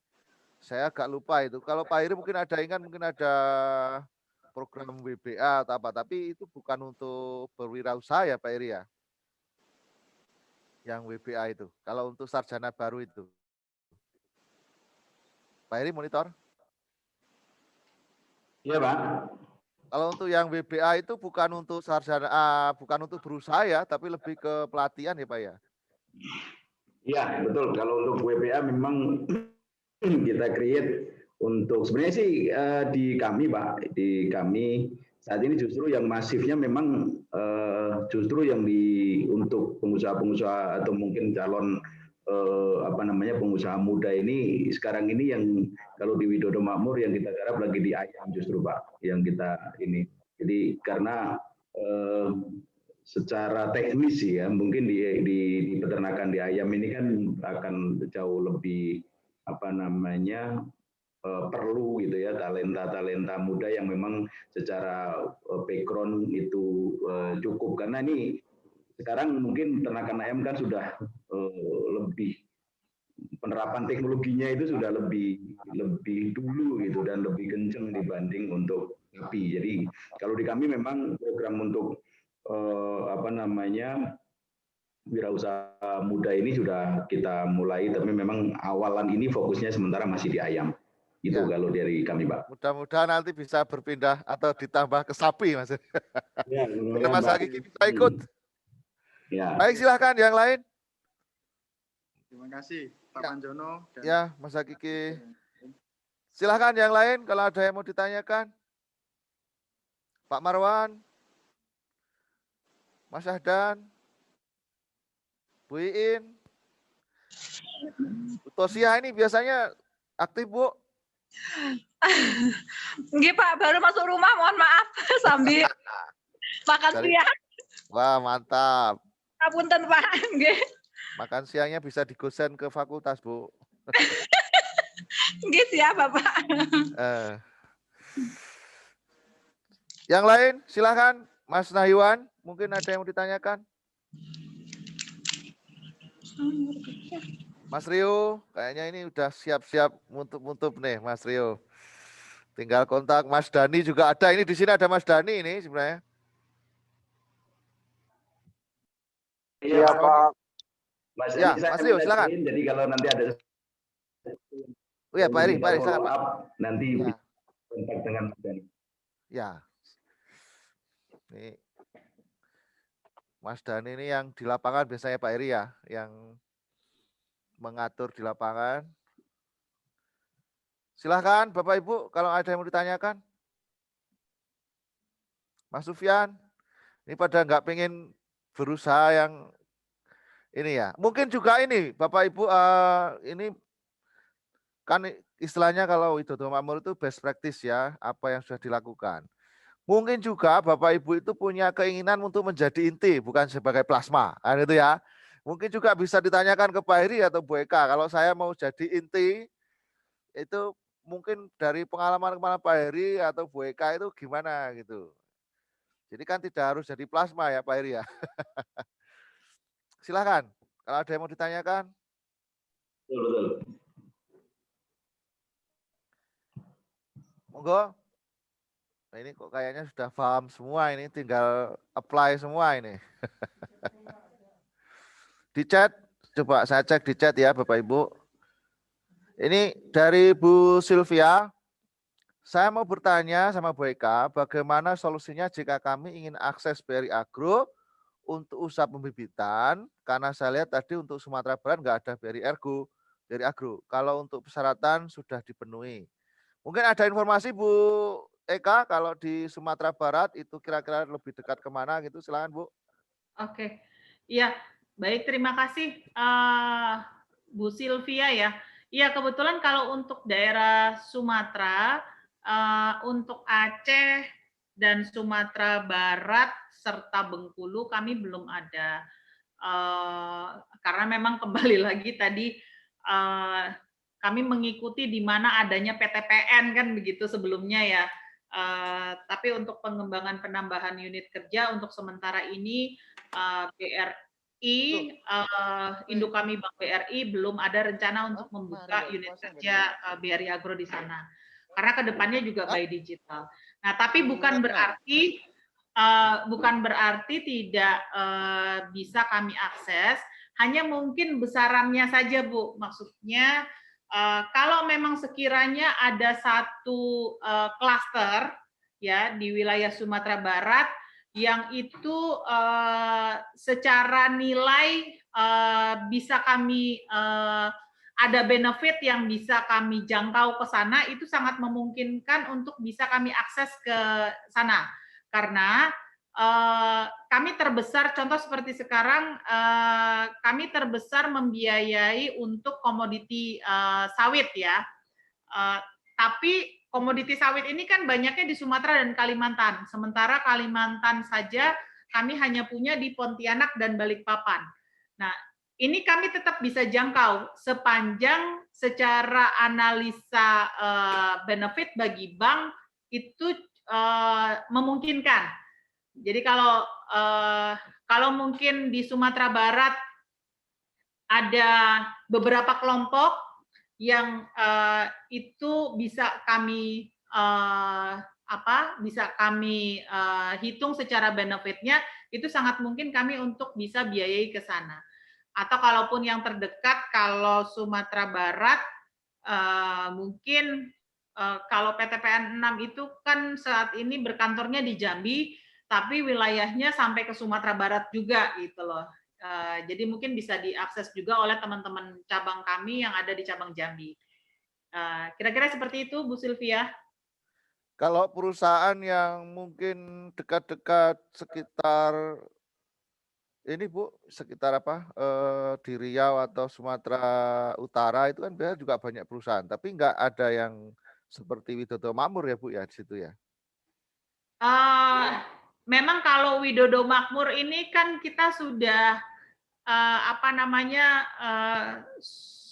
Saya agak lupa itu. Kalau Pak Iri mungkin ada ingat, mungkin ada program WBA atau apa, tapi itu bukan untuk berwirausaha ya Pak Iri ya. Yang WBA itu. Kalau untuk sarjana baru itu. Pak Iri monitor. Iya Pak. Kalau untuk yang WBA itu bukan untuk sarjana, bukan untuk berusaha ya, tapi lebih ke pelatihan ya Pak ya. Iya betul. Kalau untuk WBA memang kita create untuk sebenarnya sih di kami Pak, di kami saat ini justru yang masifnya memang justru yang untuk pengusaha-pengusaha atau mungkin calon pengusaha muda ini sekarang ini yang kalau di Widodo Makmur yang kita garap lagi di ayam justru Pak, yang kita ini. Jadi karena secara teknis ya mungkin di peternakan di ayam ini kan akan jauh lebih perlu gitu ya talenta muda yang memang secara background itu cukup, karena ini sekarang mungkin peternakan ayam kan sudah lebih penerapan teknologinya itu sudah lebih dulu gitu dan lebih kenceng dibanding untuk sapi. Jadi kalau di kami memang program untuk wirausaha muda ini sudah kita mulai, tapi memang awalan ini fokusnya sementara masih di ayam. Itu Ya. kalau dari kami, Pak. Mudah-mudahan nanti bisa berpindah atau ditambah ke sapi, Mas. Ya, Biar Mas Hakiki bisa ikut. Ya. Baik, silahkan yang lain. Terima kasih Pak Ya. Panjono. Ya, Mas Hakiki. Silahkan yang lain kalau ada yang mau ditanyakan. Pak Marwan, Mas Ahdan, Bu Iin, Bu Tosia ini biasanya aktif, Bu. Nggih Pak, baru masuk rumah, mohon maaf sambil makan siang. Wah, mantap. Ngapunten Pak, nggih. Makan siangnya bisa digosen ke fakultas, Bu. Nggih siap, Bapak. Yang lain, silakan Mas Nahiwan, mungkin ada yang mau ditanyakan. Mas Rio, kayaknya ini udah siap-siap mutup-mutup nih, Mas Rio. Tinggal kontak Mas Dani juga ada. Ini di sini ada Mas Dani ini sebenarnya. Iya Pak. Ya, Mas Rio, silakan. Jadi kalau nanti ada Oh ya, Pak Eri, silakan Pak. Nanti kontak dengan Mas Dani. Ya. Ini Mas Dani ini yang di lapangan biasanya Pak Eri ya, yang mengatur di lapangan. Silahkan Bapak Ibu kalau ada yang mau ditanyakan. Mas Sufyan, ini pada nggak pengen berusaha yang ini ya. Mungkin juga ini Bapak Ibu ini kan istilahnya kalau Widodo Makmur itu best practice ya, apa yang sudah dilakukan. Mungkin juga Bapak Ibu itu punya keinginan untuk menjadi inti, bukan sebagai plasma, kan itu ya. Mungkin juga bisa ditanyakan ke Pak Heri atau Bu Eka, kalau saya mau jadi inti, itu mungkin dari pengalaman Pak Heri atau Bu Eka itu gimana gitu. Jadi kan tidak harus jadi plasma ya Pak Heri ya. Silakan, kalau ada yang mau ditanyakan. Betul. Monggo. Nah ini kok kayaknya sudah paham semua ini, tinggal apply semua ini. Di chat, coba saya cek di chat ya Bapak Ibu. Ini dari Bu Sylvia, saya mau bertanya sama Bu Eka, bagaimana solusinya jika kami ingin akses BRI Agro untuk usaha pembibitan, karena saya lihat tadi untuk Sumatera Barat nggak ada BRI Agro. Kalau untuk persyaratan sudah dipenuhi. Mungkin ada informasi Bu Eka, kalau di Sumatera Barat itu kira-kira lebih dekat kemana gitu, silakan Bu. Oke, iya, baik, terima kasih Bu Sylvia ya. Iya, kebetulan kalau untuk daerah Sumatera, untuk Aceh dan Sumatera Barat serta Bengkulu kami belum ada. Karena memang kembali lagi tadi kami mengikuti di mana adanya PTPN kan begitu sebelumnya ya. Tapi untuk pengembangan penambahan unit kerja untuk sementara ini BRI, induk kami Bank BRI belum ada rencana untuk membuka unit kerja BRI Agro di sana. Karena kedepannya juga by digital. Nah, tapi bukan berarti tidak bisa kami akses, hanya mungkin besarannya saja Bu. Maksudnya kalau memang sekiranya ada satu klaster ya di wilayah Sumatera Barat yang itu secara nilai bisa kami ada benefit yang bisa kami jangkau ke sana, itu sangat memungkinkan untuk bisa kami akses ke sana. Karena kami terbesar, contoh seperti sekarang, kami terbesar membiayai untuk komoditi sawit ya. Tapi komoditi sawit ini kan banyaknya di Sumatera dan Kalimantan. Sementara Kalimantan saja kami hanya punya di Pontianak dan Balikpapan. Nah, ini kami tetap bisa jangkau sepanjang secara analisa benefit bagi bank itu memungkinkan. Jadi kalau Kalau mungkin di Sumatera Barat ada beberapa kelompok yang itu bisa kami hitung secara benefitnya, itu sangat mungkin kami untuk bisa biayai ke sana. Atau kalaupun yang terdekat, kalau Sumatera Barat mungkin kalau PTPN 6 itu kan saat ini berkantornya di Jambi, tapi wilayahnya sampai ke Sumatera Barat juga gitu loh. Jadi mungkin bisa diakses juga oleh teman-teman cabang kami yang ada di cabang Jambi. Kira-kira seperti itu, Bu Sylvia. Kalau perusahaan yang mungkin dekat-dekat sekitar ini Bu, sekitar apa di Riau atau Sumatera Utara itu kan biasanya juga banyak perusahaan, tapi nggak ada yang seperti Widodo Makmur ya Bu ya di situ ya. Memang kalau Widodo Makmur ini kan kita sudah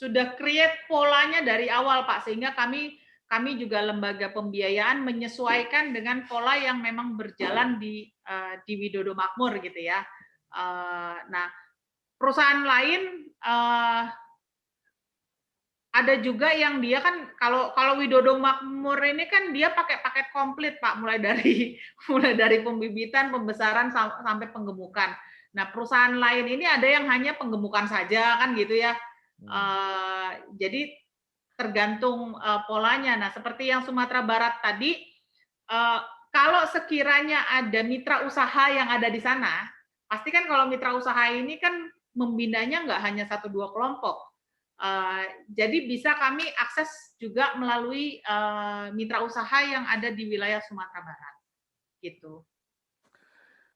sudah create polanya dari awal Pak, sehingga kami juga lembaga pembiayaan menyesuaikan dengan pola yang memang berjalan di Widodo Makmur gitu ya. Nah, perusahaan lain ada juga yang dia kan kalau Widodo Makmur ini kan dia pakai paket komplit Pak, mulai dari pembibitan, pembesaran sampai penggemukan. Nah, perusahaan lain ini ada yang hanya penggemukan saja kan gitu ya. Jadi tergantung polanya. Nah, seperti yang Sumatera Barat tadi, kalau sekiranya ada mitra usaha yang ada di sana, pasti kan kalau mitra usaha ini kan membinanya nggak hanya 1-2 kelompok. Jadi bisa kami akses juga melalui mitra usaha yang ada di wilayah Sumatera Barat, gitu.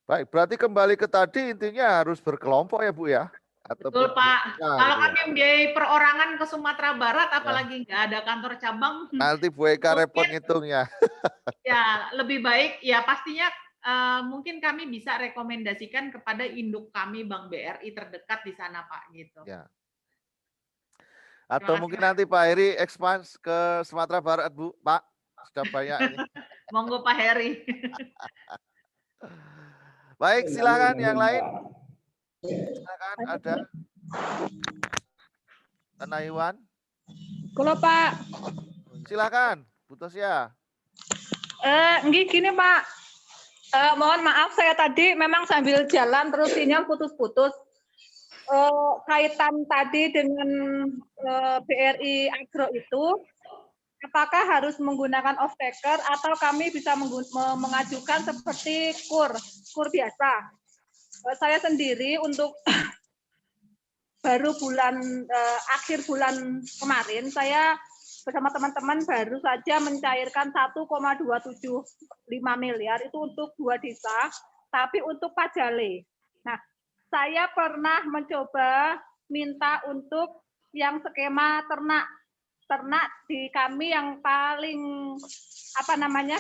Baik, berarti kembali ke tadi intinya harus berkelompok ya Bu ya? Betul Pak. Kalau gitu kami membiayai perorangan ke Sumatera Barat, apalagi nggak ada kantor cabang. Nanti Bu Eka repot ngitungnya. Ya, lebih baik ya pastinya mungkin kami bisa rekomendasikan kepada induk kami Bank BRI terdekat di sana Pak, gitu. Ya. Atau mungkin nanti Pak Heri ekspans ke Sumatera Barat Bu, Pak. Sudah banyak ini. Monggo Pak Heri. Baik, silakan yang lain. Silakan ada. Tanah Iwan. Kalau Pak. Silakan, Bu Tosya. Gini Pak. Mohon maaf saya tadi memang sambil jalan terus sinyal putus-putus. Kaitan tadi dengan BRI Agro itu, apakah harus menggunakan off-taker atau kami bisa mengajukan seperti kur biasa? Saya sendiri untuk baru akhir bulan kemarin, saya bersama teman-teman baru saja mencairkan 1,275 miliar itu untuk 2 desa, tapi untuk Pajale. Nah, saya pernah mencoba minta untuk yang skema ternak di kami yang paling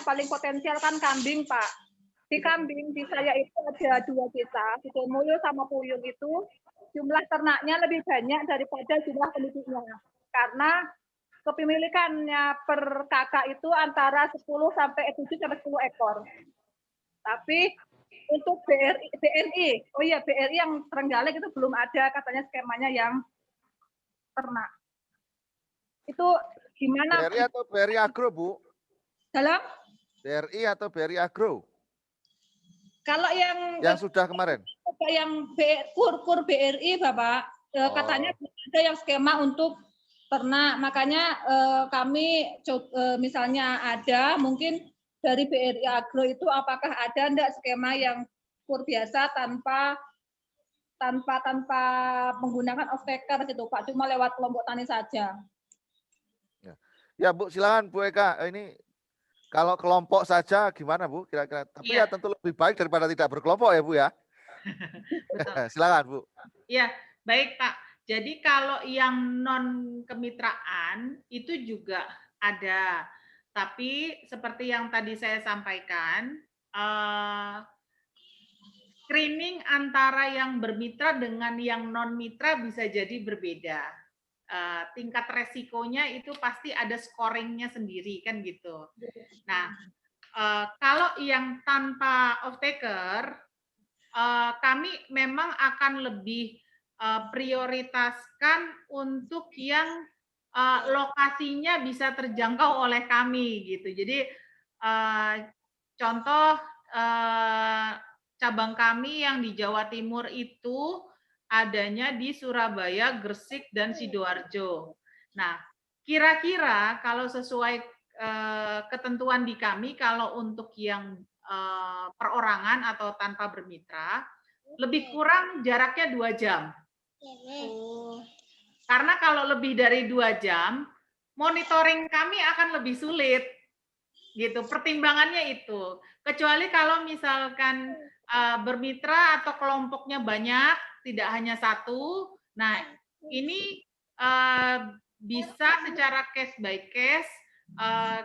paling potensial kan kambing Pak. Di kambing di saya itu ada 2 desa, Sidomulyo sama Puyung itu jumlah ternaknya lebih banyak daripada jumlah penduduknya. Karena kepemilikannya per kakak itu antara 7 sampai 10 ekor. Tapi untuk BRI, BRI yang Trenggalek itu belum ada katanya skemanya yang ternak. Itu gimana? BRI atau BRI Agro, Bu? Dalam? BRI atau BRI Agro? Kalau yang sudah kemarin? Yang kur BRI, Bapak, katanya ada yang skema untuk ternak. Makanya kami misalnya ada mungkin dari BRI Agro itu apakah ada enggak skema yang kur biasa tanpa menggunakan off-taker gitu Pak, cuma lewat kelompok tani saja. Ya Bu, silakan Bu Eka. Ini kalau kelompok saja gimana Bu kira-kira? Tapi ya tentu lebih baik daripada tidak berkelompok ya Bu ya. Silakan Bu. Ya, baik Pak. Jadi kalau yang non kemitraan itu juga ada. Tapi seperti yang tadi saya sampaikan, screening antara yang bermitra dengan yang non mitra bisa jadi berbeda. Tingkat resikonya itu pasti ada scoringnya sendiri kan gitu. Nah, kalau yang tanpa off-taker kami memang akan lebih prioritaskan untuk yang lokasinya bisa terjangkau oleh kami gitu. Jadi contoh cabang kami yang di Jawa Timur itu adanya di Surabaya, Gresik, dan Sidoarjo. Nah, kira-kira kalau sesuai ketentuan di kami, kalau untuk yang perorangan atau tanpa bermitra, lebih kurang jaraknya 2 jam. Karena kalau lebih dari 2 jam, monitoring kami akan lebih sulit. Gitu, pertimbangannya itu. Kecuali kalau misalkan bermitra atau kelompoknya banyak, tidak hanya satu. Nah, ini bisa secara case by case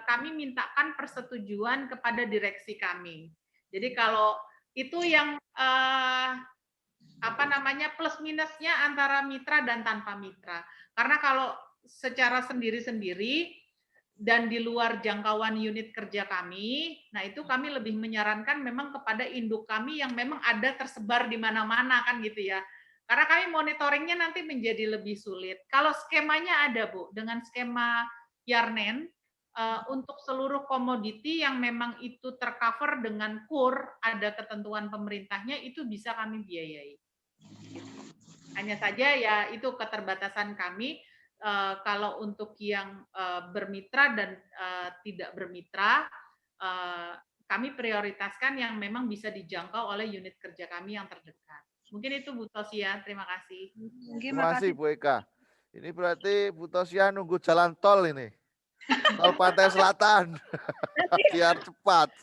kami mintakan persetujuan kepada direksi kami. Jadi kalau itu yang plus minusnya antara mitra dan tanpa mitra. Karena kalau secara sendiri-sendiri dan di luar jangkauan unit kerja kami, nah itu kami lebih menyarankan memang kepada induk kami yang memang ada tersebar di mana-mana kan gitu ya. Karena kami monitoringnya nanti menjadi lebih sulit. Kalau skemanya ada Bu, dengan skema Yarnen, untuk seluruh komoditi yang memang itu tercover dengan KUR, ada ketentuan pemerintahnya, itu bisa kami biayai. Hanya saja ya itu keterbatasan kami. Kalau untuk yang bermitra dan tidak bermitra, kami prioritaskan yang memang bisa dijangkau oleh unit kerja kami yang terdekat. Mungkin itu Bu Tosia, terima kasih. Terima kasih Bu Eka. Ini berarti Bu Tosia nunggu jalan tol ini. Tol Pantai Selatan. Biar cepat.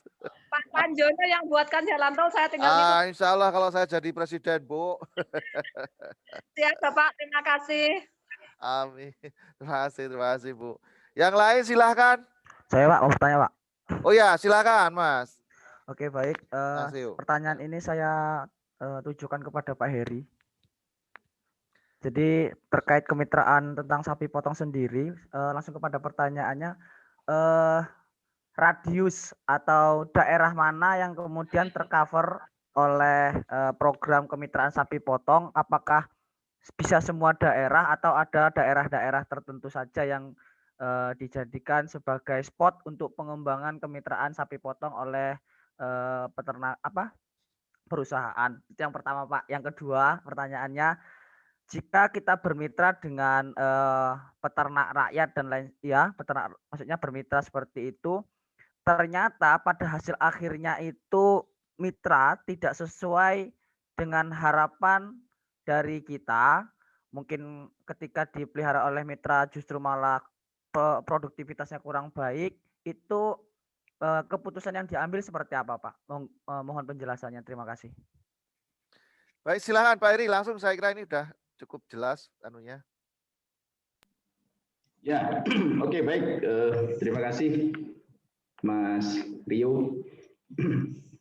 Pak Panjono yang buatkan jalan tol, saya tinggal ngikut. Insya Allah kalau saya jadi presiden, Bu. Siap Bapak, terima kasih. Amin. Terima kasih Bu. Yang lain silahkan. Saya Pak, mau bertanya Pak. Oh ya, silakan Mas. Oke baik. Pertanyaan ini saya tujukan kepada Pak Heri. Jadi terkait kemitraan tentang sapi potong sendiri, langsung kepada pertanyaannya, radius atau daerah mana yang kemudian tercover oleh program kemitraan sapi potong? Apakah bisa semua daerah atau ada daerah-daerah tertentu saja yang dijadikan sebagai spot untuk pengembangan kemitraan sapi potong oleh peternak perusahaan? Itu yang pertama Pak. Yang kedua pertanyaannya, jika kita bermitra dengan peternak rakyat dan lain ya, peternak maksudnya bermitra seperti itu, ternyata pada hasil akhirnya itu mitra tidak sesuai dengan harapan dari kita, mungkin ketika dipelihara oleh mitra justru malah produktivitasnya kurang baik, itu keputusan yang diambil seperti apa Pak? Mohon penjelasannya, terima kasih. Baik, silakan Pak Heri, langsung saya kira ini udah cukup jelas anunya. Ya, oke baik. Terima kasih Mas Rio.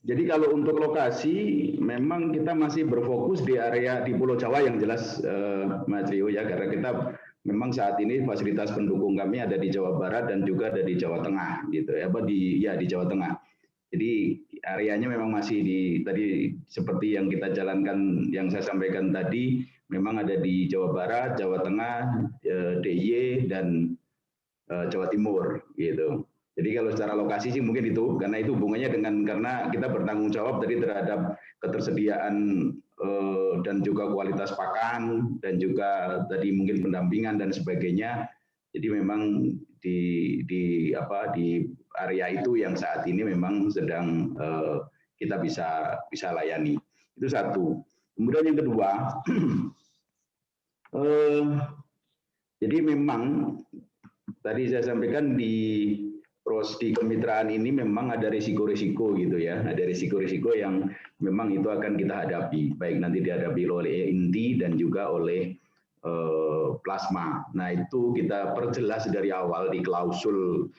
Jadi kalau untuk lokasi, memang kita masih berfokus di area di Pulau Jawa yang jelas, Mas Rio ya, karena kita memang saat ini fasilitas pendukung kami ada di Jawa Barat dan juga ada di Jawa Tengah, gitu ya, di Jawa Tengah. Jadi areanya memang masih tadi seperti yang kita jalankan, yang saya sampaikan tadi, memang ada di Jawa Barat, Jawa Tengah, DIY dan Jawa Timur, gitu. Jadi kalau secara lokasi sih mungkin itu, karena itu hubungannya karena kita bertanggung jawab tadi terhadap ketersediaan dan juga kualitas pakan dan juga tadi mungkin pendampingan dan sebagainya. Jadi memang di area itu yang saat ini memang sedang kita bisa layani. Itu satu. Kemudian yang kedua, jadi memang tadi saya sampaikan di kemitraan ini memang ada risiko-risiko gitu ya, ada risiko-risiko yang memang itu akan kita hadapi, baik nanti dihadapi oleh inti dan juga oleh plasma. Nah itu kita perjelas dari awal di klausul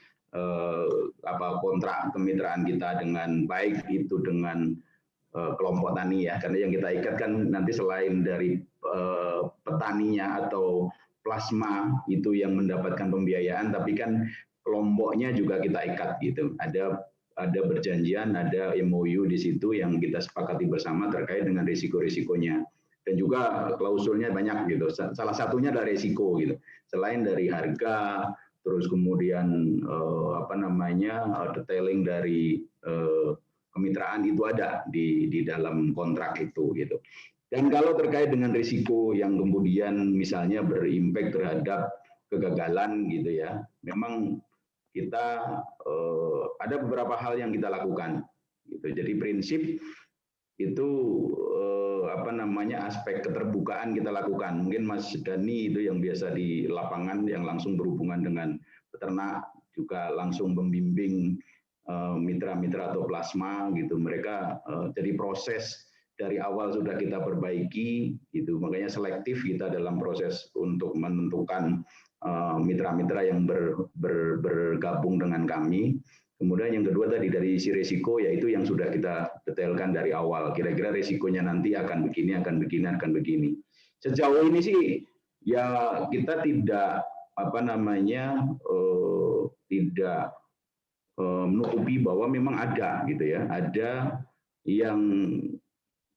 kontrak kemitraan kita dengan baik itu dengan kelompok tani ya, karena yang kita ikat kan nanti selain dari petaninya atau plasma itu yang mendapatkan pembiayaan, tapi kan kelompoknya juga kita ikat gitu. Ada ada perjanjian, ada MOU di situ yang kita sepakati bersama terkait dengan risiko-risikonya. Dan juga klausulnya banyak gitu. Salah satunya adalah risiko gitu. Selain dari harga, terus kemudian detailing dari kemitraan itu ada di dalam kontrak itu gitu. Dan kalau terkait dengan risiko yang kemudian misalnya berimpact terhadap kegagalan gitu ya, memang kita ada beberapa hal yang kita lakukan gitu. Jadi prinsip itu aspek keterbukaan kita lakukan. Mungkin Mas Dani itu yang biasa di lapangan yang langsung berhubungan dengan peternak juga langsung membimbing mitra-mitra atau plasma gitu. Mereka jadi proses dari awal sudah kita perbaiki gitu. Makanya selektif kita dalam proses untuk menentukan mitra-mitra yang bergabung dengan kami. Kemudian yang kedua tadi dari isi risiko, yaitu yang sudah kita detailkan dari awal. Kira-kira risikonya nanti akan begini, akan begini, akan begini. Sejauh ini sih ya kita tidak tidak menutupi bahwa memang ada gitu ya, ada yang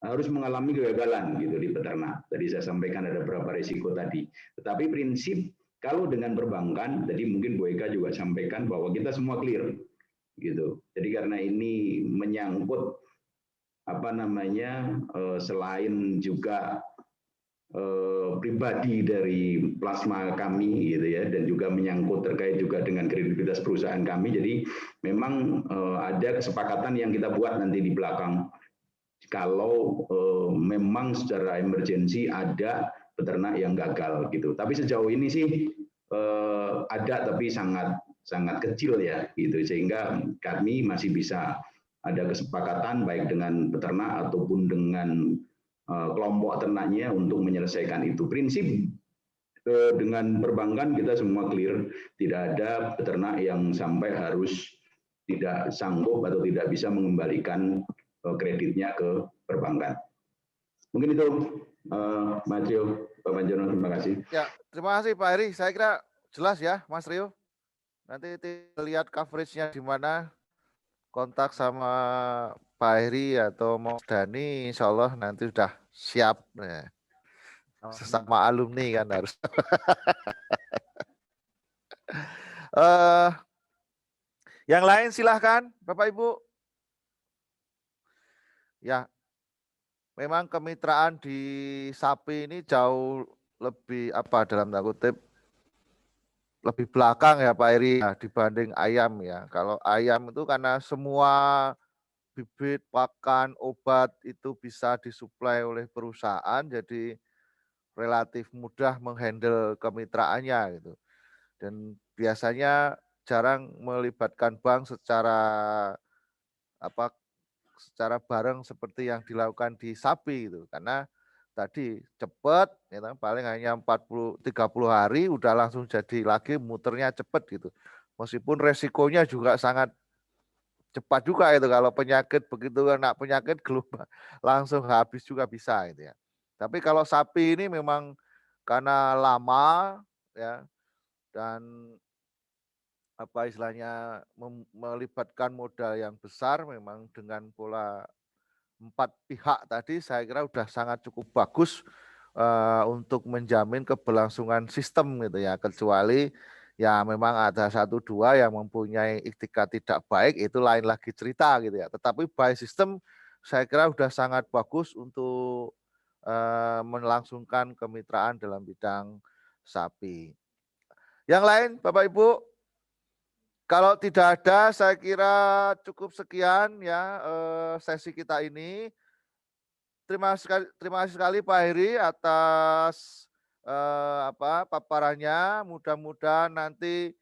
harus mengalami kegagalan gitu di peternak. Tadi saya sampaikan ada beberapa risiko tadi. Tetapi prinsip kalau dengan perbankan, tadi mungkin Bu Eka juga sampaikan bahwa kita semua clear gitu. Jadi karena ini menyangkut selain juga pribadi dari plasma kami gitu ya, dan juga menyangkut terkait juga dengan kredibilitas perusahaan kami. Jadi memang ada kesepakatan yang kita buat nanti di belakang kalau memang secara emergensi ada peternak yang gagal gitu. Tapi sejauh ini sih ada, tapi sangat kecil ya gitu, sehingga kami masih bisa ada kesepakatan baik dengan peternak ataupun dengan kelompok ternaknya untuk menyelesaikan itu. Prinsip dengan perbankan kita semua clear, tidak ada peternak yang sampai harus tidak sanggup atau tidak bisa mengembalikan kreditnya ke perbankan. Mungkin itu Mas Rio, Pak Manjono, terima kasih. Ya, terima kasih Pak Heri. Saya kira jelas ya Mas Rio. Nanti lihat coverage-nya di mana, kontak sama Pak Heri atau Mas Dani, insya Allah nanti sudah siap. Ya. Sesama alumni kan harus. Yang lain silahkan Bapak Ibu. Ya, memang kemitraan di sapi ini jauh lebih dalam tanda kutip lebih belakang ya Pak Heri dibanding ayam ya. Kalau ayam itu karena semua bibit, pakan, obat itu bisa disuplai oleh perusahaan, jadi relatif mudah menghandle kemitraannya gitu. Dan biasanya jarang melibatkan bank secara bareng seperti yang dilakukan di sapi gitu. Karena tadi cepat, ya, paling hanya 30 hari udah langsung jadi lagi, muternya cepat gitu. Meskipun resikonya juga sangat cepat juga itu, kalau penyakit begitu kena penyakit langsung habis juga bisa gitu ya. Tapi kalau sapi ini memang karena lama ya, dan melibatkan modal yang besar, memang dengan pola 4 pihak tadi saya kira sudah sangat cukup bagus untuk menjamin keberlangsungan sistem gitu ya, kecuali ya memang ada 1-2 yang mempunyai iktikat tidak baik, itu lain lagi cerita gitu ya. Tetapi by system saya kira sudah sangat bagus untuk melangsungkan kemitraan dalam bidang sapi. Yang lain Bapak Ibu? Kalau tidak ada, saya kira cukup sekian ya sesi kita ini. Terima kasih sekali Pak Heri atas paparannya. Mudah-mudahan nanti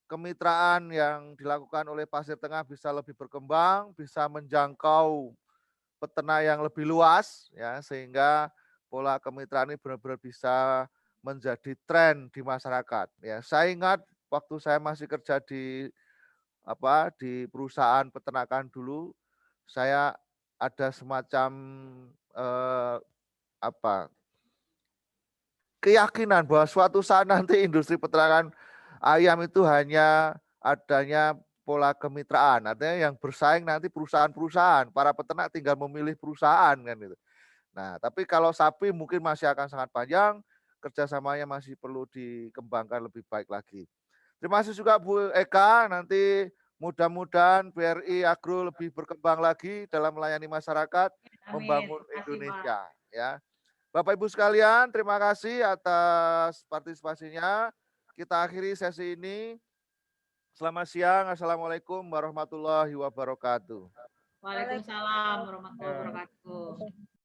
kemitraan yang dilakukan oleh Pasir Tengah bisa lebih berkembang, bisa menjangkau peternak yang lebih luas ya, sehingga pola kemitraan ini benar-benar bisa menjadi tren di masyarakat. Ya, saya ingat waktu saya masih kerja di perusahaan peternakan dulu, saya ada semacam keyakinan bahwa suatu saat nanti industri peternakan ayam itu hanya adanya pola kemitraan. Artinya yang bersaing nanti perusahaan-perusahaan, para peternak tinggal memilih perusahaan kan gitu. Nah, tapi kalau sapi mungkin masih akan sangat panjang, kerjasamanya masih perlu dikembangkan lebih baik lagi. Terima kasih juga Bu Eka, nanti mudah-mudahan BRI Agro lebih berkembang lagi dalam melayani masyarakat, membangun Indonesia. Ya, Bapak Ibu sekalian, terima kasih atas partisipasinya. Kita akhiri sesi ini. Selamat siang. Assalamualaikum warahmatullahi wabarakatuh. Waalaikumsalam warahmatullahi wabarakatuh.